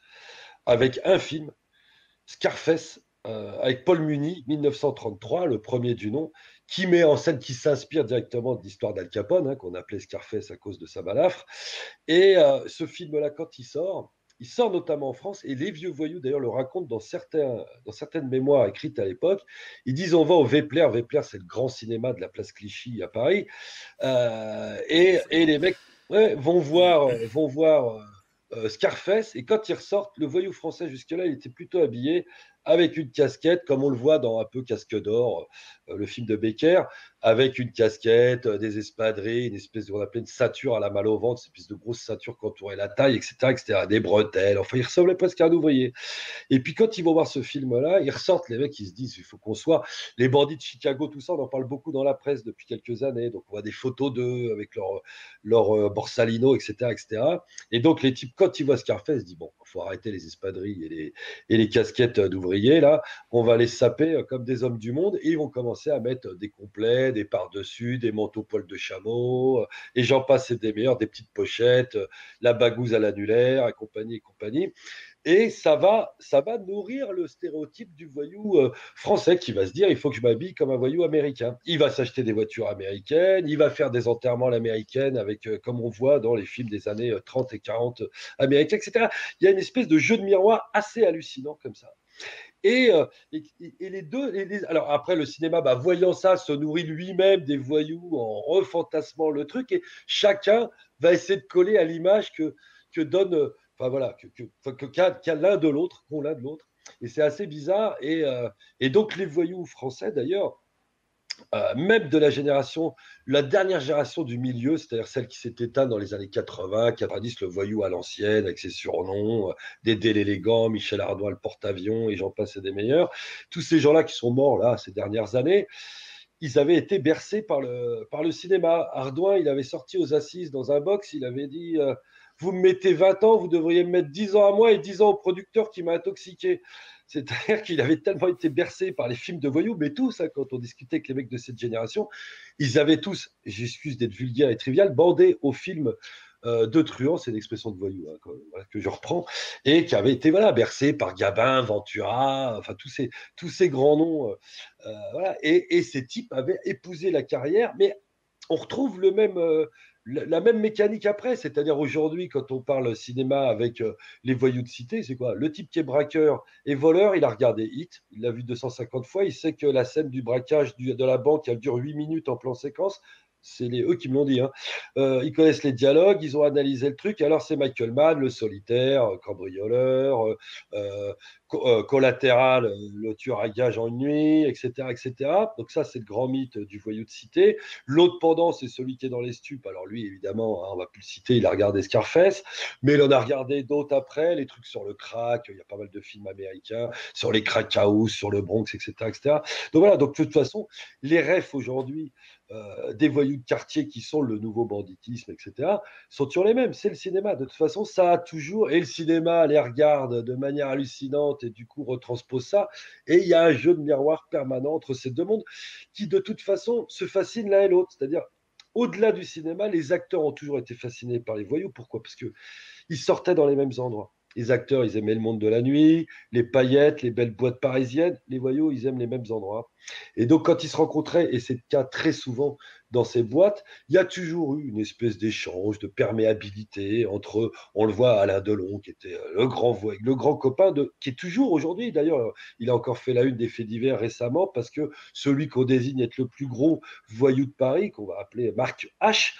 avec un film, Scarface, avec Paul Muni, 1933, le premier du nom, qui met en scène, qui s'inspire directement de l'histoire d'Al Capone, hein, qu'on appelait Scarface à cause de sa balafre. Et ce film-là, quand il sort notamment en France, et les vieux voyous d'ailleurs le racontent dans certaines mémoires écrites à l'époque. Ils disent on va au Vepler. Vepler, c'est le grand cinéma de la place Clichy à Paris. Et les mecs ouais, vont voir Scarface, et quand ils ressortent, le voyou français jusque-là, il était plutôt habillé avec une casquette, comme on le voit dans un peu Casque d'Or, le film de Becker, avec une casquette, des espadrilles, une espèce de, on appelait une ceinture à la malle au ventre, cette espèce de grosse ceinture qui entourait la taille, etc., etc., des bretelles. Enfin, il ressemblait presque à un ouvrier. Et puis quand ils vont voir ce film-là, ils ressortent, les mecs, ils se disent, il faut qu'on soit les bandits de Chicago, tout ça, on en parle beaucoup dans la presse depuis quelques années. Donc on voit des photos d'eux avec leur Borsalino, etc., etc. Et cetera. Et donc les types, quand ils voient Scarface, ils disent, bon, il faut arrêter les espadrilles et les casquettes d'ouvriers, là, on va les saper comme des hommes du monde, et ils vont commencer à mettre des complets, des par-dessus, des manteaux poils de chameau, et j'en passe et des meilleurs, des petites pochettes, la bagouze à l'annulaire, et compagnie, et compagnie. Et ça va nourrir le stéréotype du voyou français qui va se dire il faut que je m'habille comme un voyou américain. Il va s'acheter des voitures américaines, il va faire des enterrements à l'américaine avec, comme on voit dans les films des années 30 et 40 américains, etc. Il y a une espèce de jeu de miroir assez hallucinant comme ça. Et les deux, alors après le cinéma, bah, voyant ça, se nourrit lui-même des voyous en refantasmant le truc, et chacun va essayer de coller à l'image que donne, enfin voilà, qu'a l'un de l'autre, qu'ont l'un de l'autre. Et c'est assez bizarre. Et donc les voyous français, d'ailleurs, même de la dernière génération du milieu, c'est-à-dire celle qui s'est éteinte dans les années 80, 90, le voyou à l'ancienne, avec ses surnoms, Dédé l'élégant, Michel Ardoin, le porte-avions, et j'en passe et des meilleurs. Tous ces gens-là qui sont morts là ces dernières années, ils avaient été bercés par le cinéma. Ardouin, il avait sorti aux assises dans un box, il avait dit vous me mettez 20 ans, vous devriez me mettre 10 ans à moi et 10 ans au producteur qui m'a intoxiqué. C'est-à-dire qu'il avait tellement été bercé par les films de voyous, mais tous, hein, quand on discutait avec les mecs de cette génération, ils avaient tous, j'excuse d'être vulgaire et trivial, bandé au film de truand, c'est l'expression de voyou hein, voilà, que je reprends, et qui avait été voilà, bercé par Gabin, Ventura, enfin tous ces grands noms. Voilà. Et ces types avaient épousé la carrière, mais on retrouve la même mécanique après. C'est-à-dire aujourd'hui, quand on parle cinéma avec les voyous de cité, c'est quoi? Le type qui est braqueur et voleur, il a regardé Hit, il l'a vu 250 fois, il sait que la scène du braquage de la banque, elle dure 8 minutes en plan séquence. C'est eux qui me l'ont dit. Hein. Ils connaissent les dialogues, ils ont analysé le truc. Alors c'est Michael Mann, le solitaire, cambrioleur, collatéral, le tueur à gages en une nuit, etc., etc. Donc ça, c'est le grand mythe du voyou de cité. L'autre pendant, c'est celui qui est dans les stupes. Alors lui, évidemment, hein, on va plus le citer, il a regardé Scarface, mais il en a regardé d'autres après, les trucs sur le crack, il y a pas mal de films américains, sur les crack house, sur le Bronx, etc., etc. Donc voilà, donc de toute façon, les refs aujourd'hui des voyous de quartier qui sont le nouveau banditisme, etc., sont toujours les mêmes. C'est le cinéma. De toute façon, ça a toujours. Et le cinéma les regarde de manière hallucinante et du coup retranspose ça. Et il y a un jeu de miroir permanent entre ces deux mondes qui, de toute façon, se fascinent l'un et l'autre. C'est-à-dire, au-delà du cinéma, les acteurs ont toujours été fascinés par les voyous. Pourquoi? Parce qu'ils sortaient dans les mêmes endroits. Les acteurs, ils aimaient le monde de la nuit, les paillettes, les belles boîtes parisiennes. Les voyous, ils aiment les mêmes endroits. Et donc, quand ils se rencontraient, et c'est le cas très souvent dans ces boîtes, il y a toujours eu une espèce d'échange, de perméabilité entre, on le voit, Alain Delon, qui était le grand copain qui est toujours aujourd'hui, d'ailleurs, il a encore fait la une des faits divers récemment, parce que celui qu'on désigne être le plus gros voyou de Paris, qu'on va appeler Marc H,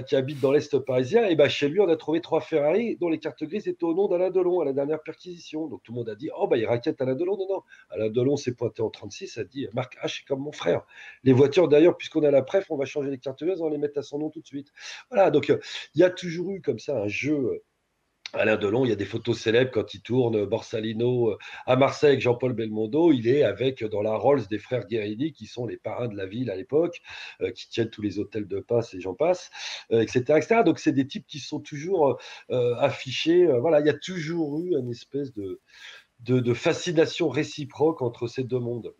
qui habite dans l'Est parisien, et ben chez lui, on a trouvé 3 Ferrari dont les cartes grises étaient au nom d'Alain Delon à la dernière perquisition. Donc tout le monde a dit, oh, bah, il raquette Alain Delon. Non, non. Alain Delon s'est pointé en 36, a dit, Marc H est comme mon frère. Les voitures, d'ailleurs, puisqu'on a la préf, on va changer les cartes grises, on va les mettre à son nom tout de suite. Voilà, donc il y a toujours eu comme ça un jeu. Alain Delon, il y a des photos célèbres quand il tourne Borsalino à Marseille avec Jean-Paul Belmondo. Il est avec dans la Rolls des frères Guérini, qui sont les parrains de la ville à l'époque, qui tiennent tous les hôtels de passe et j'en passe, etc., etc. Donc c'est des types qui sont toujours affichés. Voilà, il y a toujours eu une espèce de fascination réciproque entre ces deux mondes.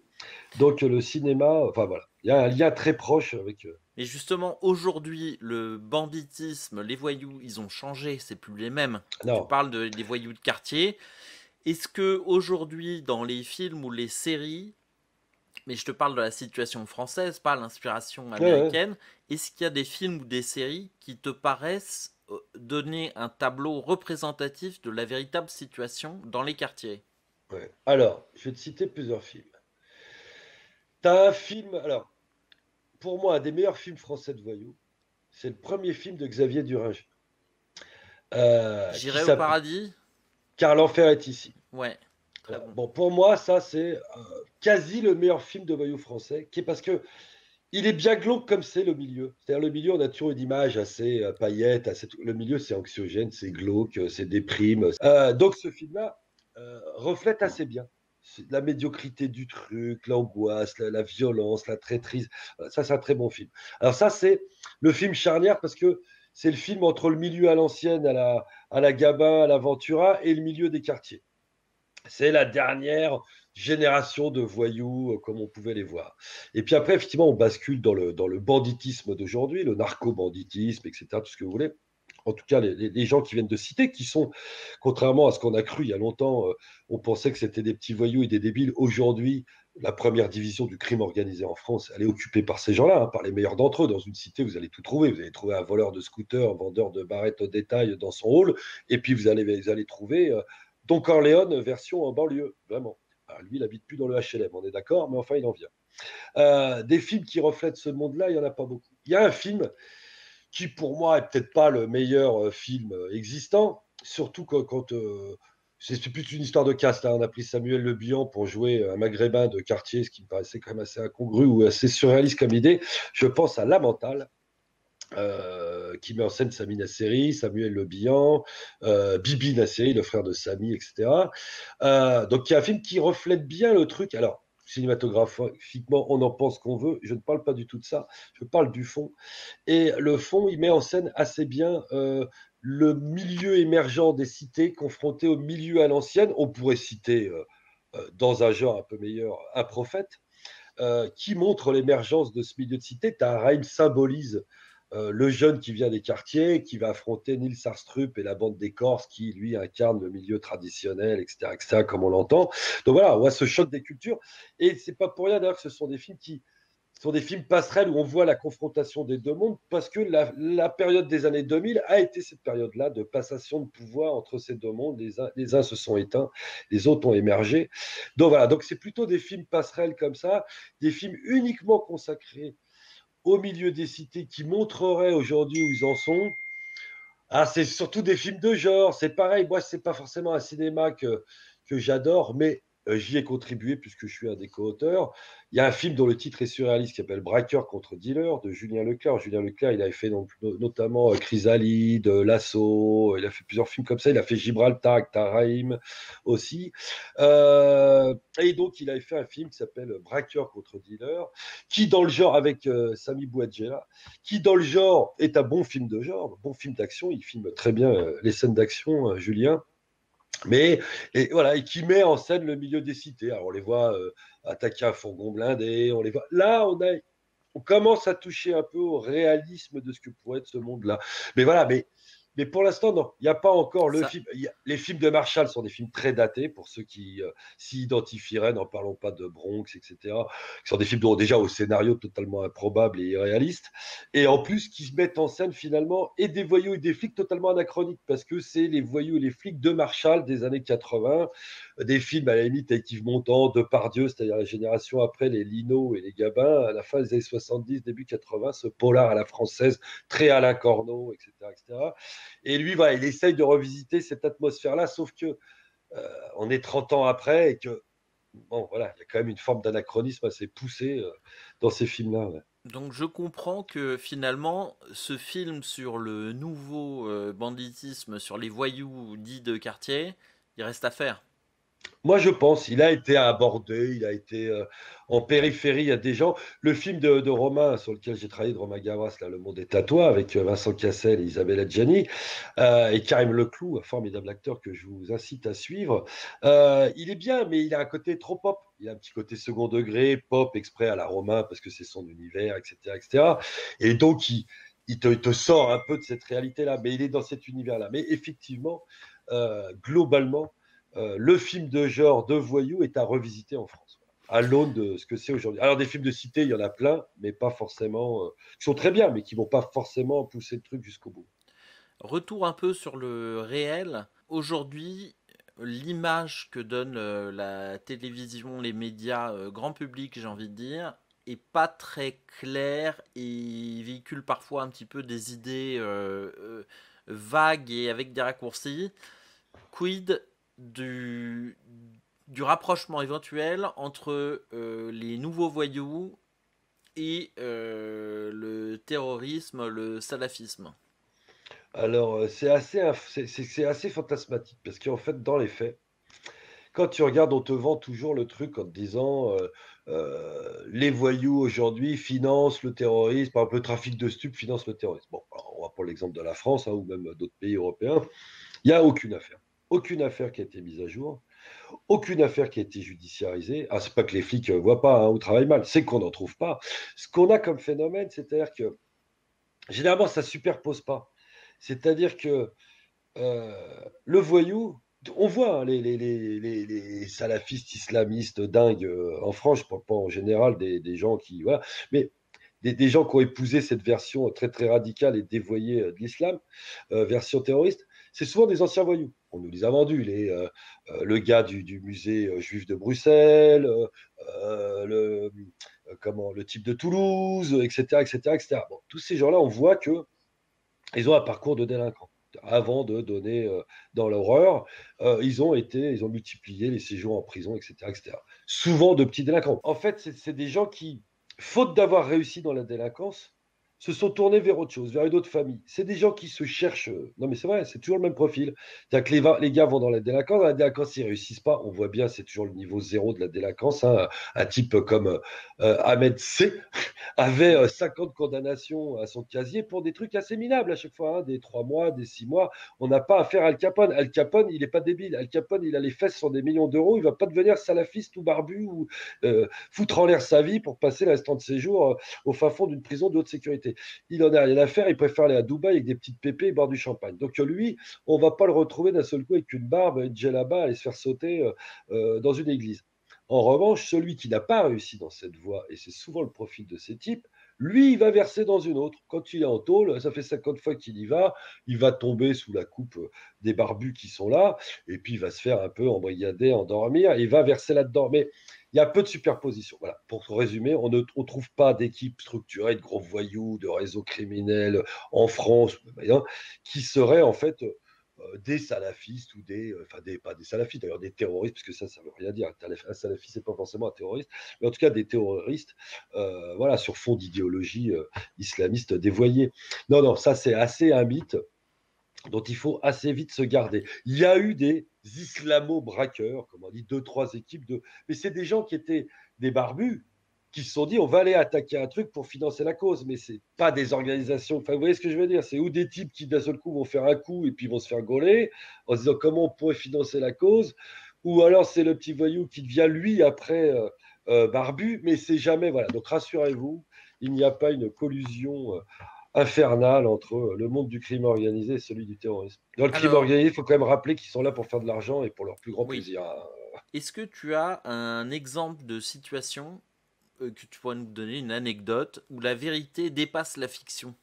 Donc le cinéma, enfin voilà, il y a un lien très proche avec. Et justement, aujourd'hui, le banditisme, les voyous, ils ont changé, c'est plus les mêmes. Tu Non, parles des voyous de quartier. Est-ce que aujourd'hui, dans les films ou les séries, mais je te parle de la situation française, pas l'inspiration ouais, ouais. américaine, est-ce qu'il y a des films ou des séries qui te paraissent donner un tableau représentatif de la véritable situation dans les quartiers? Ouais. Alors, je vais te citer plusieurs films. T'as un film, alors, pour moi, un des meilleurs films français de voyous, c'est le premier film de Xavier Duringer, qui J'irai au s'appelle paradis? Car l'enfer est ici. Ouais. très Voilà. bon. Bon, pour moi, ça, c'est quasi le meilleur film de voyou français, qui est parce que il est bien glauque comme c'est le milieu. C'est-à-dire le milieu, on a toujours une image assez paillette, le milieu, c'est anxiogène, c'est glauque, c'est déprime. Donc ce film-là reflète assez bien la médiocrité du truc, l'angoisse, la violence, la traîtrise. Voilà, ça, c'est un très bon film. Alors ça, c'est le film charnière parce que c'est le film entre le milieu à l'ancienne, à la Gabin, à l'Aventura, et le milieu des quartiers. C'est la dernière génération de voyous comme on pouvait les voir. Et puis après, effectivement, on bascule dans le banditisme d'aujourd'hui, le narco-banditisme, etc., tout ce que vous voulez. En tout cas, les gens qui viennent de citer, qui sont, contrairement à ce qu'on a cru il y a longtemps, on pensait que c'était des petits voyous et des débiles. Aujourd'hui, la première division du crime organisé en France, elle est occupée par ces gens-là, hein, par les meilleurs d'entre eux. Dans une cité, vous allez tout trouver. Vous allez trouver un voleur de scooter, un vendeur de barrettes au détail dans son hall, et puis vous allez trouver Don Corleone version en banlieue, vraiment. Alors, lui, il habite plus dans le HLM, on est d'accord, mais enfin, il en vient. Des films qui reflètent ce monde-là, il n'y en a pas beaucoup. Il y a un film qui, pour moi, est peut-être pas le meilleur film existant, surtout quand c'est plus une histoire de caste. Hein. On a pris Samuel Le Bihan pour jouer un maghrébin de quartier, ce qui me paraissait quand même assez incongru ou assez surréaliste comme idée. Je pense à La Mentale, qui met en scène Sami Nasseri, Samuel Le Bihan, Bibi Nasseri, le frère de Sami, etc. Donc, il y a un film qui reflète bien le truc. Alors, cinématographiquement, on en pense qu'on veut. Je ne parle pas du tout de ça. Je parle du fond. Et le fond, il met en scène assez bien le milieu émergent des cités confronté au milieu à l'ancienne. On pourrait citer, dans un genre un peu meilleur, Un prophète qui montre l'émergence de ce milieu de cité. Taharaim symbolise le jeune qui vient des quartiers, qui va affronter Nils Sarstrup et la bande des Corses qui, lui, incarne le milieu traditionnel, etc., comme on l'entend. Donc voilà, on voit ce choc des cultures. Et c'est pas pour rien d'ailleurs que ce sont des films qui sont des films passerelles où on voit la confrontation des deux mondes parce que la période des années 2000 a été cette période-là de passation de pouvoir entre ces deux mondes. Les uns se sont éteints, les autres ont émergé. Donc voilà, donc c'est plutôt des films passerelles comme ça, des films uniquement consacrés au milieu des cités qui montreraient aujourd'hui où ils en sont. Ah, c'est surtout des films de genre. C'est pareil, moi, c'est pas forcément un cinéma que j'adore, mais j'y ai contribué puisque je suis un des co-auteurs. Il y a un film dont le titre est surréaliste qui s'appelle Braqueur contre dealer de Julien Leclerc. Julien Leclerc, il avait fait notamment Chrysalide, L'Assaut, il a fait plusieurs films comme ça. Il a fait Gibraltar, Taraim aussi. Et donc, il avait fait un film qui s'appelle Braqueur contre dealer, qui, dans le genre, avec Sami Bouadjela, qui dans le genre est un bon film de genre, un bon film d'action, il filme très bien les scènes d'action, Julien, mais et voilà, et qui met en scène le milieu des cités. Alors on les voit attaquer un fourgon blindé, on les voit. Là, on commence à toucher un peu au réalisme de ce que pourrait être ce monde-là. Mais voilà, mais pour l'instant, non, il n'y a pas encore le Ça, film. Les films de Marshall sont des films très datés pour ceux qui s'y identifieraient, n'en parlons pas de Bronx, etc., qui sont des films dont, déjà au scénario totalement improbable et irréaliste, et en plus qui se mettent en scène finalement et des voyous et des flics totalement anachroniques, parce que c'est les voyous et les flics de Marshall des années 80, des films à la limite avec Yves Montand, Depardieu, c'est-à-dire la génération après les Lino et les Gabins, à la fin des années 70, début 80, ce polar à la française, très Alain Corneau, etc., etc. Et lui, voilà, il essaye de revisiter cette atmosphère-là, sauf que on est 30 ans après et que, bon, voilà, il y a quand même une forme d'anachronisme assez poussée dans ces films-là. Ouais. donc je comprends que finalement, ce film sur le nouveau banditisme, sur les voyous dits de quartier, il reste à faire. Moi, je pense, il a été abordé, il a été en périphérie. Il y a des gens. Le film de Romain, sur lequel j'ai travaillé, de Romain Gavras, là, Le Monde est à toi, avec Vincent Cassel et Isabelle Adjani, et Karim Leclou, un formidable acteur que je vous incite à suivre. Il est bien, mais il a un côté trop pop. Il a un petit côté second degré, pop, exprès à la Romain, parce que c'est son univers, etc., etc. Et donc, il te sort un peu de cette réalité-là, mais il est dans cet univers-là. Mais effectivement, globalement, le film de genre de voyou est à revisiter en France, voilà, à l'aune de ce que c'est aujourd'hui. Alors, des films de cité, il y en a plein, mais pas forcément, qui sont très bien, mais qui vont pas forcément pousser le truc jusqu'au bout. Retour un peu sur le réel. Aujourd'hui, l'image que donne la télévision, les médias, grand public, j'ai envie de dire, est pas très claire et véhicule parfois un petit peu des idées vagues et avec des raccourcis. Quid du, du rapprochement éventuel entre les nouveaux voyous et le terrorisme, le salafisme. Alors, c'est assez fantasmatique parce qu'en fait, dans les faits, quand tu regardes, on te vend toujours le truc en te disant, «Les voyous aujourd'hui financent le terrorisme, par exemple, le trafic de stupes finance le terrorisme». Bon, alors on va prendre l'exemple de la France, hein, ou même d'autres pays européens. Il y a aucune affaire. Aucune affaire qui a été mise à jour, aucune affaire qui a été judiciarisée. Ah, c'est pas que les flics, voient pas, hein, ou travaillent mal, c'est qu'on n'en trouve pas. Ce qu'on a comme phénomène, c'est-à-dire que généralement ça superpose pas. C'est-à-dire que Heu, le voyou, on voit, hein, les salafistes islamistes dingues, en France, je parle pas en général des gens qui voilà, mais des gens qui ont épousé cette version très, très radicale et dévoyée, de l'islam, version terroriste, c'est souvent des anciens voyous. On nous les a vendus, le gars du musée, juif de Bruxelles, le type de Toulouse, et cetera, et cetera, et cetera. Bon, tous ces gens-là, on voit qu'ils ont un parcours de délinquants. Avant de donner, dans l'horreur, ils ont multiplié les séjours en prison, et cetera, et cetera. Souvent de petits délinquants. En fait, c'est des gens qui, faute d'avoir réussi dans la délinquance, se sont tournés vers autre chose, vers une autre famille. C'est des gens qui se cherchent, non mais c'est vrai, c'est toujours le même profil. C'est-à-dire que les gars vont dans la délinquance, ils réussissent pas. On voit bien, c'est toujours le niveau zéro de la délinquance, hein. Un type comme, Ahmed C avait 50 condamnations à son casier pour des trucs assez minables à chaque fois, hein, des 3 mois, des 6 mois. On n'a pas affaire à Al Capone. Al Capone, il n'est pas débile. Al Capone, il a les fesses sur des millions d'euros. Il ne va pas devenir salafiste ou barbu ou foutre en l'air sa vie pour passer le restant de ses jours au fin fond d'une prison de haute sécurité. Il en a rien à faire. Il préfère aller à Dubaï avec des petites pépées et boire du champagne. Donc lui, on ne va pas le retrouver d'un seul coup avec une barbe, une djellaba et se faire sauter dans une église. En revanche, celui qui n'a pas réussi dans cette voie, et c'est souvent le profil de ces types, lui, il va verser dans une autre. Quand il est en tôle, ça fait 50 fois qu'il y va, il va tomber sous la coupe des barbus qui sont là, et puis il va se faire un peu embrigader, endormir, et il va verser là-dedans. Mais il y a peu de superposition. Voilà. Pour résumer, on ne trouve pas d'équipe structurée de gros voyous, de réseaux criminels en France, hein, qui seraient en fait des salafistes ou pas des salafistes, d'ailleurs des terroristes, parce que ça ne veut rien dire. Un salafiste, c'est pas forcément un terroriste, mais en tout cas des terroristes, voilà, sur fond d'idéologie islamiste dévoyée. Non, non, ça c'est assez un mythe dont il faut assez vite se garder. Il y a eu des islamo-braqueurs, comme on dit, deux, trois équipes de. Mais c'est des gens qui étaient des barbus, qui se sont dit on va aller attaquer un truc pour financer la cause, mais c'est pas des organisations. Enfin, vous voyez ce que je veux dire? C'est ou des types qui d'un seul coup vont faire un coup et puis vont se faire gauler en se disant comment on pourrait financer la cause, ou alors c'est le petit voyou qui devient lui après barbu, mais c'est jamais voilà. Donc rassurez-vous, il n'y a pas une collusion infernale entre le monde du crime organisé et celui du terrorisme. Dans le crime Alors, organisé, il faut quand même rappeler qu'ils sont là pour faire de l'argent et pour leur plus grand oui. plaisir, hein. Est-ce que tu as un exemple de situation que tu pourrais nous donner, une anecdote, où la vérité dépasse la fiction?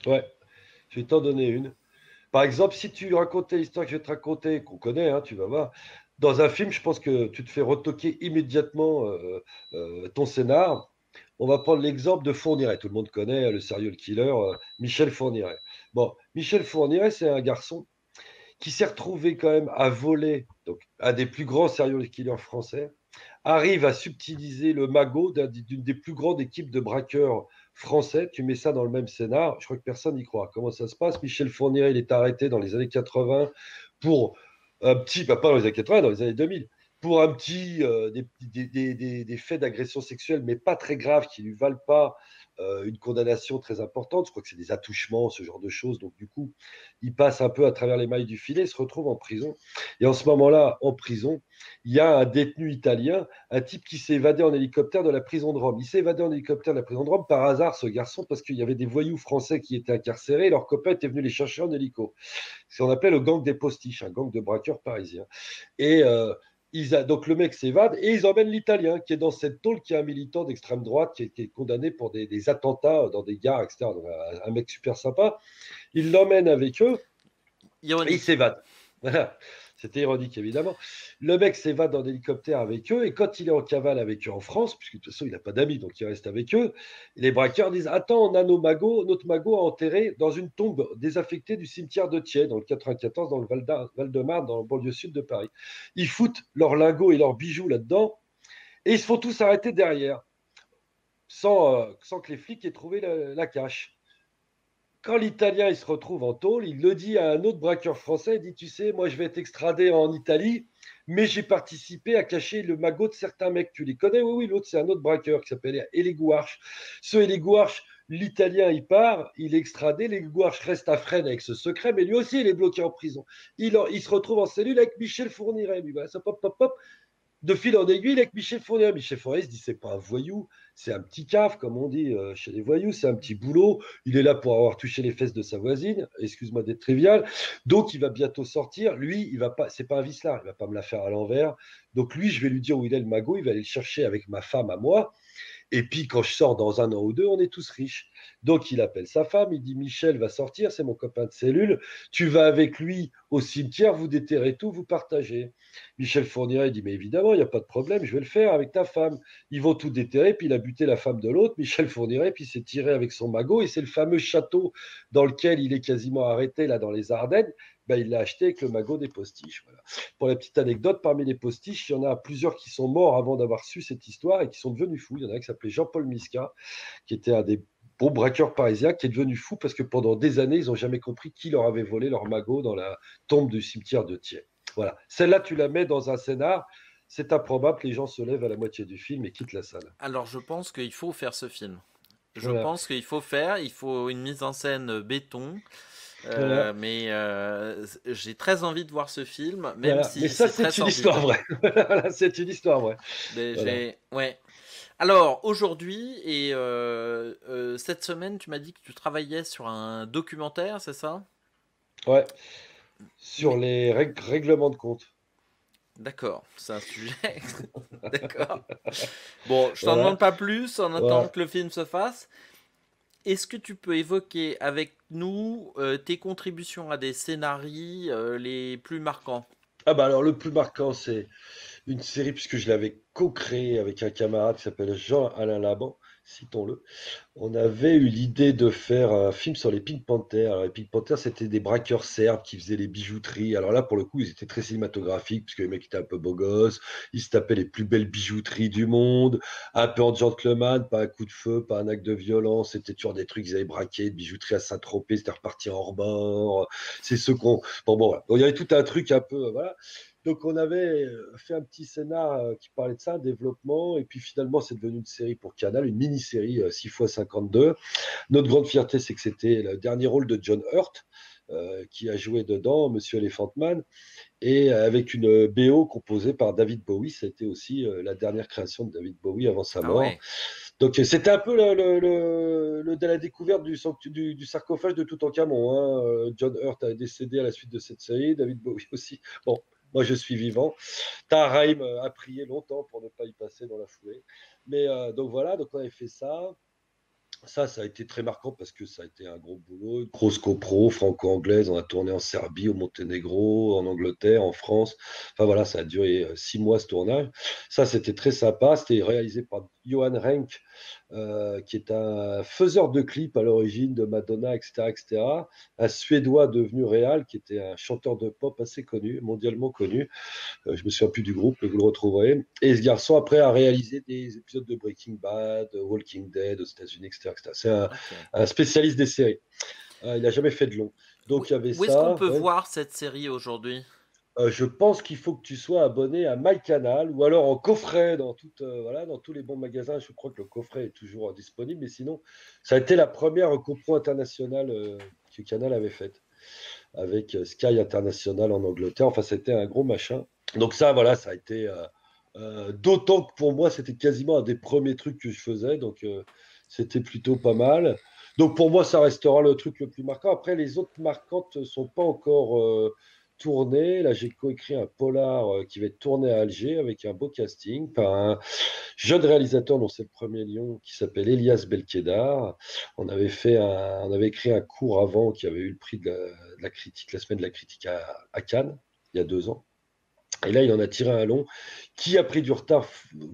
Ouais, je vais t'en donner une. Par exemple, si tu racontais l'histoire que je vais te raconter, qu'on connaît, hein, tu vas voir, dans un film, je pense que tu te fais retoquer immédiatement ton scénar. On va prendre l'exemple de Fourniret. Tout le monde connaît le serial killer Michel Fourniret. Bon, Michel Fourniret, c'est un garçon qui s'est retrouvé quand même à voler, donc un des plus grands serial killers français, arrive à subtiliser le magot d'une des plus grandes équipes de braqueurs français. Tu mets ça dans le même scénar, je crois que personne n'y croit. Comment ça se passe? Michel Fournier, il est arrêté dans les années 80 pour un petit, pas dans les années 80, dans les années 2000, pour un petit, des faits d'agression sexuelle, mais pas très graves, qui ne lui valent pas une condamnation très importante. Je crois que c'est des attouchements, ce genre de choses. Donc, du coup, il passe un peu à travers les mailles du filet, il se retrouve en prison. Et en ce moment-là, en prison, il y a un détenu italien, un type qui s'est évadé en hélicoptère de la prison de Rome. Il s'est évadé en hélicoptère de la prison de Rome par hasard, ce garçon, parce qu'il y avait des voyous français qui étaient incarcérés et leurs copains étaient venus les chercher en hélico. C'est ce qu'on appelle le gang des postiches, un gang de braqueurs parisiens. Et donc le mec s'évade et ils emmènent l'Italien qui est dans cette tôle, qui est un militant d'extrême droite qui est condamné pour des attentats dans des gares, etc. Donc, un mec super sympa. Ils l'emmènent avec eux et ils Ironique. s'évadent. Voilà. C'était ironique, évidemment. Le mec s'évade en hélicoptère avec eux, et quand il est en cavale avec eux en France, puisque de toute façon, il n'a pas d'amis, donc il reste avec eux, les braqueurs disent: Attends, on a notre magot à enterrer dans une tombe désaffectée du cimetière de Thiers, dans le 94, dans le Val-de-Marne, dans le banlieue sud de Paris. Ils foutent leurs lingots et leurs bijoux là-dedans, et ils se font tous arrêter derrière, sans que les flics aient trouvé la cache. Quand l'Italien il se retrouve en tôle, il le dit à un autre braqueur français, il dit: Tu sais, moi je vais être extradé en Italie, mais j'ai participé à cacher le magot de certains mecs. Tu les connais? Oui, oui, l'autre c'est un autre braqueur qui s'appelle Elegouarche. Ce Elegouarche, l'Italien il part, il est extradé, Elegouarche reste à Fresnes avec ce secret, mais lui aussi il est bloqué en prison. Il se retrouve en cellule avec Michel Fourniret. Lui, voilà, ça pop, pop, pop, de fil en aiguille avec Michel Fournier. Michel Fournier se dit: c'est pas un voyou, c'est un petit caf, comme on dit chez les voyous, c'est un petit boulot. Il est là pour avoir touché les fesses de sa voisine, excuse-moi d'être trivial. Donc il va bientôt sortir. Lui, il va pas, c'est pas un vicelard, il va pas me la faire à l'envers. Donc lui, je vais lui dire où il est le magot, il va aller le chercher avec ma femme à moi. Et puis, quand je sors dans un an ou deux, on est tous riches. Donc, il appelle sa femme, il dit: Michel va sortir, c'est mon copain de cellule. Tu vas avec lui au cimetière, vous déterrez tout, vous partagez. Michel Fourniret, il dit: Mais évidemment, il n'y a pas de problème, je vais le faire avec ta femme. Ils vont tout déterrer, puis il a buté la femme de l'autre, Michel Fourniret, puis il s'est tiré avec son magot. Et c'est le fameux château dans lequel il est quasiment arrêté, là, dans les Ardennes. Ben, il l'a acheté avec le magot des postiches. Voilà. Pour la petite anecdote, parmi les postiches, il y en a plusieurs qui sont morts avant d'avoir su cette histoire et qui sont devenus fous. Il y en a un qui s'appelait Jean-Paul Misca, qui était un des bons braqueurs parisiens, qui est devenu fou parce que pendant des années, ils n'ont jamais compris qui leur avait volé leur magot dans la tombe du cimetière de Thiers. Voilà. Celle-là, tu la mets dans un scénar, c'est improbable, les gens se lèvent à la moitié du film et quittent la salle. Alors, je pense qu'il faut faire ce film. Je Voilà. pense il faut une mise en scène béton. Voilà. J'ai très envie de voir ce film, même Voilà. Mais si ça, c'est très c'est une histoire sordide. vraie. Voilà, c'est une histoire vraie. Mais Voilà. ouais. Alors, aujourd'hui et cette semaine, tu m'as dit que tu travaillais sur un documentaire, c'est ça? Ouais. Sur Mais les règlements de compte. d'accord, c'est un sujet. D'accord. Bon, je t'en demande Voilà. pas plus en attendant Voilà. que le film se fasse. Est-ce que tu peux évoquer avec nous tes contributions à des scénarios les plus marquants? Ah bah alors le plus marquant, c'est une série, puisque je l'avais co-créée avec un camarade qui s'appelle Jean-Alain Laban, citons-le. On avait eu l'idée de faire un film sur les Pink Panthers. Alors, les Pink Panthers, c'était des braqueurs serbes qui faisaient les bijouteries. Alors là, pour le coup, ils étaient très cinématographiques, puisque les mecs étaient un peu beaux gosses. Ils se tapaient les plus belles bijouteries du monde, un peu en gentleman, pas un coup de feu, pas un acte de violence. C'était toujours des trucs qu'ils avaient braqués, de bijouterie à Saint-Tropez, c'était reparti en hors bord. C'est ceux qu'on. Bon, voilà. Donc, il y avait tout un truc un peu. Voilà. Donc, on avait fait un petit scénar qui parlait de ça, un développement, et puis finalement, c'est devenu une série pour Canal, une mini-série 6 x 52. Notre grande fierté, c'est que c'était le dernier rôle de John Hurt, qui a joué dedans, Monsieur Elephant Man, et avec une BO composée par David Bowie. C'était aussi la dernière création de David Bowie avant sa Ah mort. ouais. Donc, c'était un peu de la découverte du sarcophage de Toutankhamon. Hein. John Hurt a décédé à la suite de cette série, David Bowie aussi. Bon, moi je suis vivant. Taharaim a prié longtemps pour ne pas y passer dans la foulée. Mais donc voilà, donc on avait fait ça. Ça a été très marquant parce que ça a été un gros boulot, une grosse copro franco-anglaise. On a tourné en Serbie, au Monténégro, en Angleterre, en France. Enfin voilà, ça a duré 6 mois ce tournage. Ça, c'était très sympa. C'était réalisé par Johan Renck, qui est un faiseur de clips à l'origine de Madonna, etc., etc. Un Suédois devenu réal, qui était un chanteur de pop assez connu, mondialement connu. Je me souviens plus du groupe, mais vous le retrouverez. Et ce garçon, après, a réalisé des épisodes de Breaking Bad, Walking Dead aux États-Unis, etc., etc. C'est Ok. un spécialiste des séries. Il n'a jamais fait de long. Donc, il y avait Où est-ce qu'on ça. peut Ouais. voir cette série aujourd'hui? Je pense qu'il faut que tu sois abonné à MyCanal ou alors en coffret voilà, dans tous les bons magasins. Je crois que le coffret est toujours disponible. Mais sinon, ça a été la première compro internationale que Canal avait faite avec Sky International en Angleterre. Enfin, c'était un gros machin. Donc ça, voilà, ça a été d'autant que pour moi, c'était quasiment un des premiers trucs que je faisais. Donc c'était plutôt pas mal. Donc pour moi, ça restera le truc le plus marquant. Après, les autres marquantes ne sont pas encore tournées. Là, j'ai coécrit un polar qui va être tourné à Alger avec un beau casting par un jeune réalisateur dont c'est le premier lion qui s'appelle Elias Belkedar. On avait écrit un cours avant qui avait eu le prix de la critique, la semaine de la critique à Cannes, il y a 2 ans. Et là, il en a tiré un long qui a pris du retard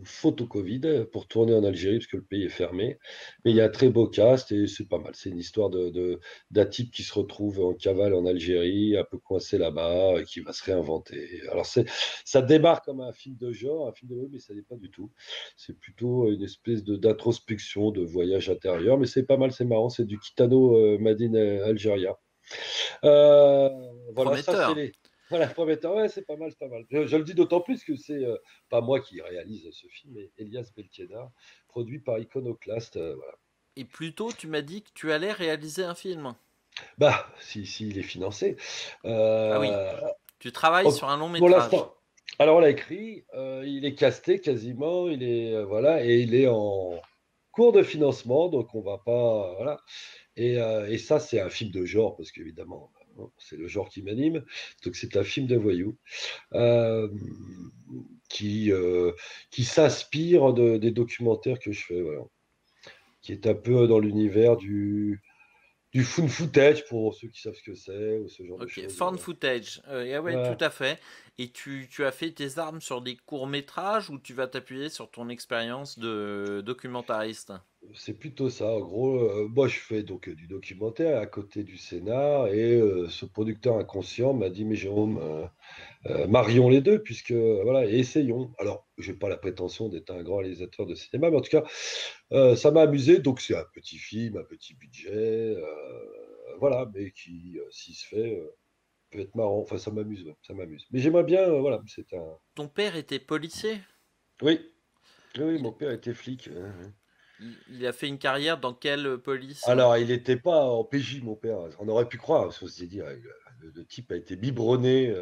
faute au Covid pour tourner en Algérie parce que le pays est fermé. Mais il y a un très beau cast et c'est pas mal. C'est une histoire d'un type qui se retrouve en cavale en Algérie, un peu coincé là-bas, et qui va se réinventer. Alors, ça démarre comme un film de genre, un film de mais ça n'est pas du tout. C'est plutôt une espèce d'introspection, de voyage intérieur. Mais c'est pas mal, c'est marrant. C'est du Kitano Madine Algéria. Euh, voilà, ça c'est Prometteur. les. Voilà, prometteur. Ouais, c'est pas mal, c'est pas mal. Je le dis d'autant plus que c'est pas moi qui réalise ce film, mais Elias Belkeda, produit par Iconoclast. Voilà. Et plus tôt, tu m'as dit que tu allais réaliser un film. Bah, si, il est financé. Ah oui, Euh, tu travailles en- sur un long pour métrage. l'instant. Alors, on l'a écrit, il est casté quasiment, voilà, et il est en cours de financement, donc on va pas, voilà. Et ça, c'est un film de genre, parce qu'évidemment, hein, c'est le genre qui m'anime. Donc, c'est un film de voyous. euh, qui, euh, qui s'inspire des documentaires que je fais, voilà. Qui est un peu dans l'univers du found footage pour ceux qui savent ce que c'est, ou ce genre de Ok, choses. found footage. Ah ouais, tout Voilà. à fait. Et tu as fait tes armes sur des courts-métrages ou tu vas t'appuyer sur ton expérience de documentariste? C'est plutôt ça. En gros, moi, je fais donc du documentaire à côté du scénar, et ce producteur inconscient m'a dit, mais Jérôme, marions les deux, puisque voilà, et essayons. Alors, je n'ai pas la prétention d'être un grand réalisateur de cinéma, mais en tout cas, ça m'a amusé. Donc, c'est un petit film, un petit budget, voilà, mais qui, s'il se fait, peut être marrant. Enfin, ça m'amuse, ouais, ça m'amuse. Mais j'aimerais bien, voilà, c'est un. Ton père était policier? Oui, oui, oui, Il, mon père était flic. il a fait une carrière dans quelle police? Alors, il n'était pas en PJ, mon père. On aurait pu croire, parce qu'on s'est dit, le type a été biberonné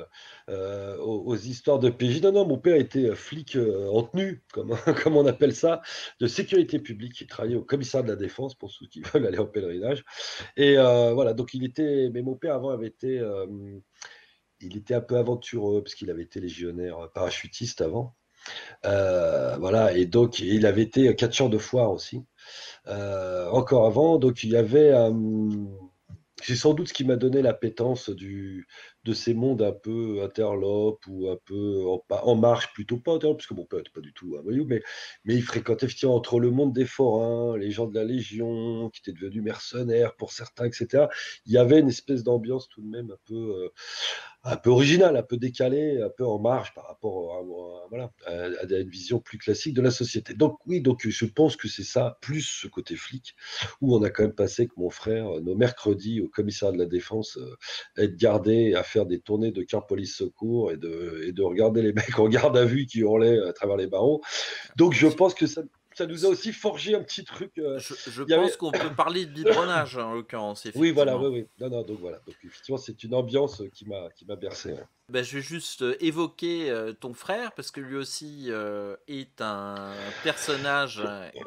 aux histoires de PJ. Non, non, mon père était flic en tenue, comme, comme on appelle ça, de sécurité publique. Il travaillait au commissariat de la Défense, pour ceux qui veulent aller en pèlerinage. Et voilà, donc il était. Mais mon père, avant, avait été. Il était un peu aventureux, parce qu'il avait été légionnaire parachutiste avant. Voilà, et donc il avait été catcheur de foire aussi. Encore avant. Donc il y avait, c'est sans doute ce qui m'a donné l'appétence de ces mondes un peu interlopes ou un peu en marche, plutôt pas interlopes, parce que mon père n'était pas du tout un voyou, mais il fréquentait effectivement entre le monde des forains, les gens de la Légion, qui étaient devenus mercenaires pour certains, etc. Il y avait une espèce d'ambiance tout de même un peu original, un peu décalé, un peu en marge par rapport voilà, à une vision plus classique de la société. Donc oui, donc je pense que c'est ça, plus ce côté flic, où on a quand même passé avec mon frère nos mercredis au commissariat de la Défense, à être gardés, à faire des tournées de car police secours et de regarder les mecs en garde à vue qui hurlaient à travers les barreaux. Donc je pense que ça nous a aussi forgé un petit truc. Je Il y avait pense qu'on peut parler de biberonnage en l'occurrence, Oui, voilà, oui, effectivement. oui. Non, non, donc voilà. Donc effectivement, c'est une ambiance qui m'a bercé. Ouais. Ben, je vais juste évoquer ton frère parce que lui aussi est un personnage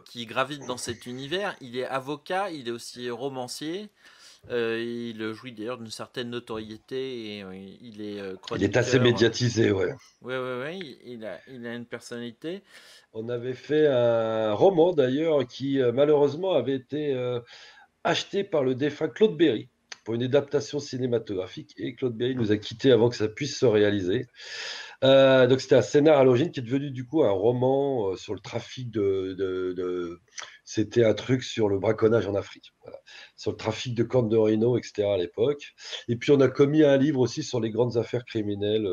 qui gravite dans cet univers. Il est avocat, il est aussi romancier. Il jouit d'ailleurs d'une certaine notoriété et il est Il est assez chroniqueur. médiatisé, ouais. Ouais, ouais, ouais, il a une personnalité. On avait fait un roman d'ailleurs qui malheureusement avait été acheté par le défunt Claude Berry pour une adaptation cinématographique, et Claude Berry nous a quittés avant que ça puisse se réaliser. Donc c'était un scénar à l'origine qui est devenu du coup un roman sur le trafic C'était un truc sur le braconnage en Afrique, voilà. Sur le trafic de cornes de rhino, etc. à l'époque. Et puis on a commis un livre aussi sur les grandes affaires criminelles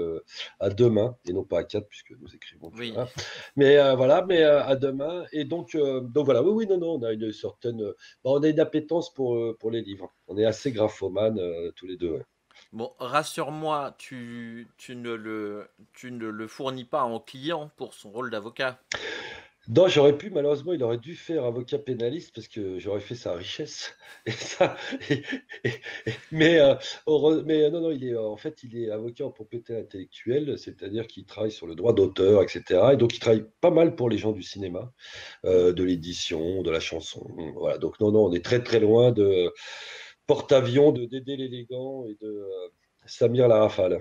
à deux mains, et non pas à quatre, puisque nous écrivons que Oui. un. Mais voilà, mais à deux mains. Et donc voilà, oui, oui, non, non, on a une certaine, on a une appétence pour les livres. On est assez graphomanes tous les deux. Ouais. Bon, rassure-moi, tu ne le fournis pas en client pour son rôle d'avocat. Non, j'aurais pu, malheureusement, il aurait dû faire avocat pénaliste parce que j'aurais fait sa richesse. Et ça, et- et- mais non, non, en fait, il est avocat en propriété intellectuelle, c'est-à-dire qu'il travaille sur le droit d'auteur, etc. Et donc, il travaille pas mal pour les gens du cinéma, Hmm. de l'édition, de la chanson. Voilà. Donc, non, non, on est très, très loin de Porte-Avions, de Dédé l'élégant et de Samir la Rafale.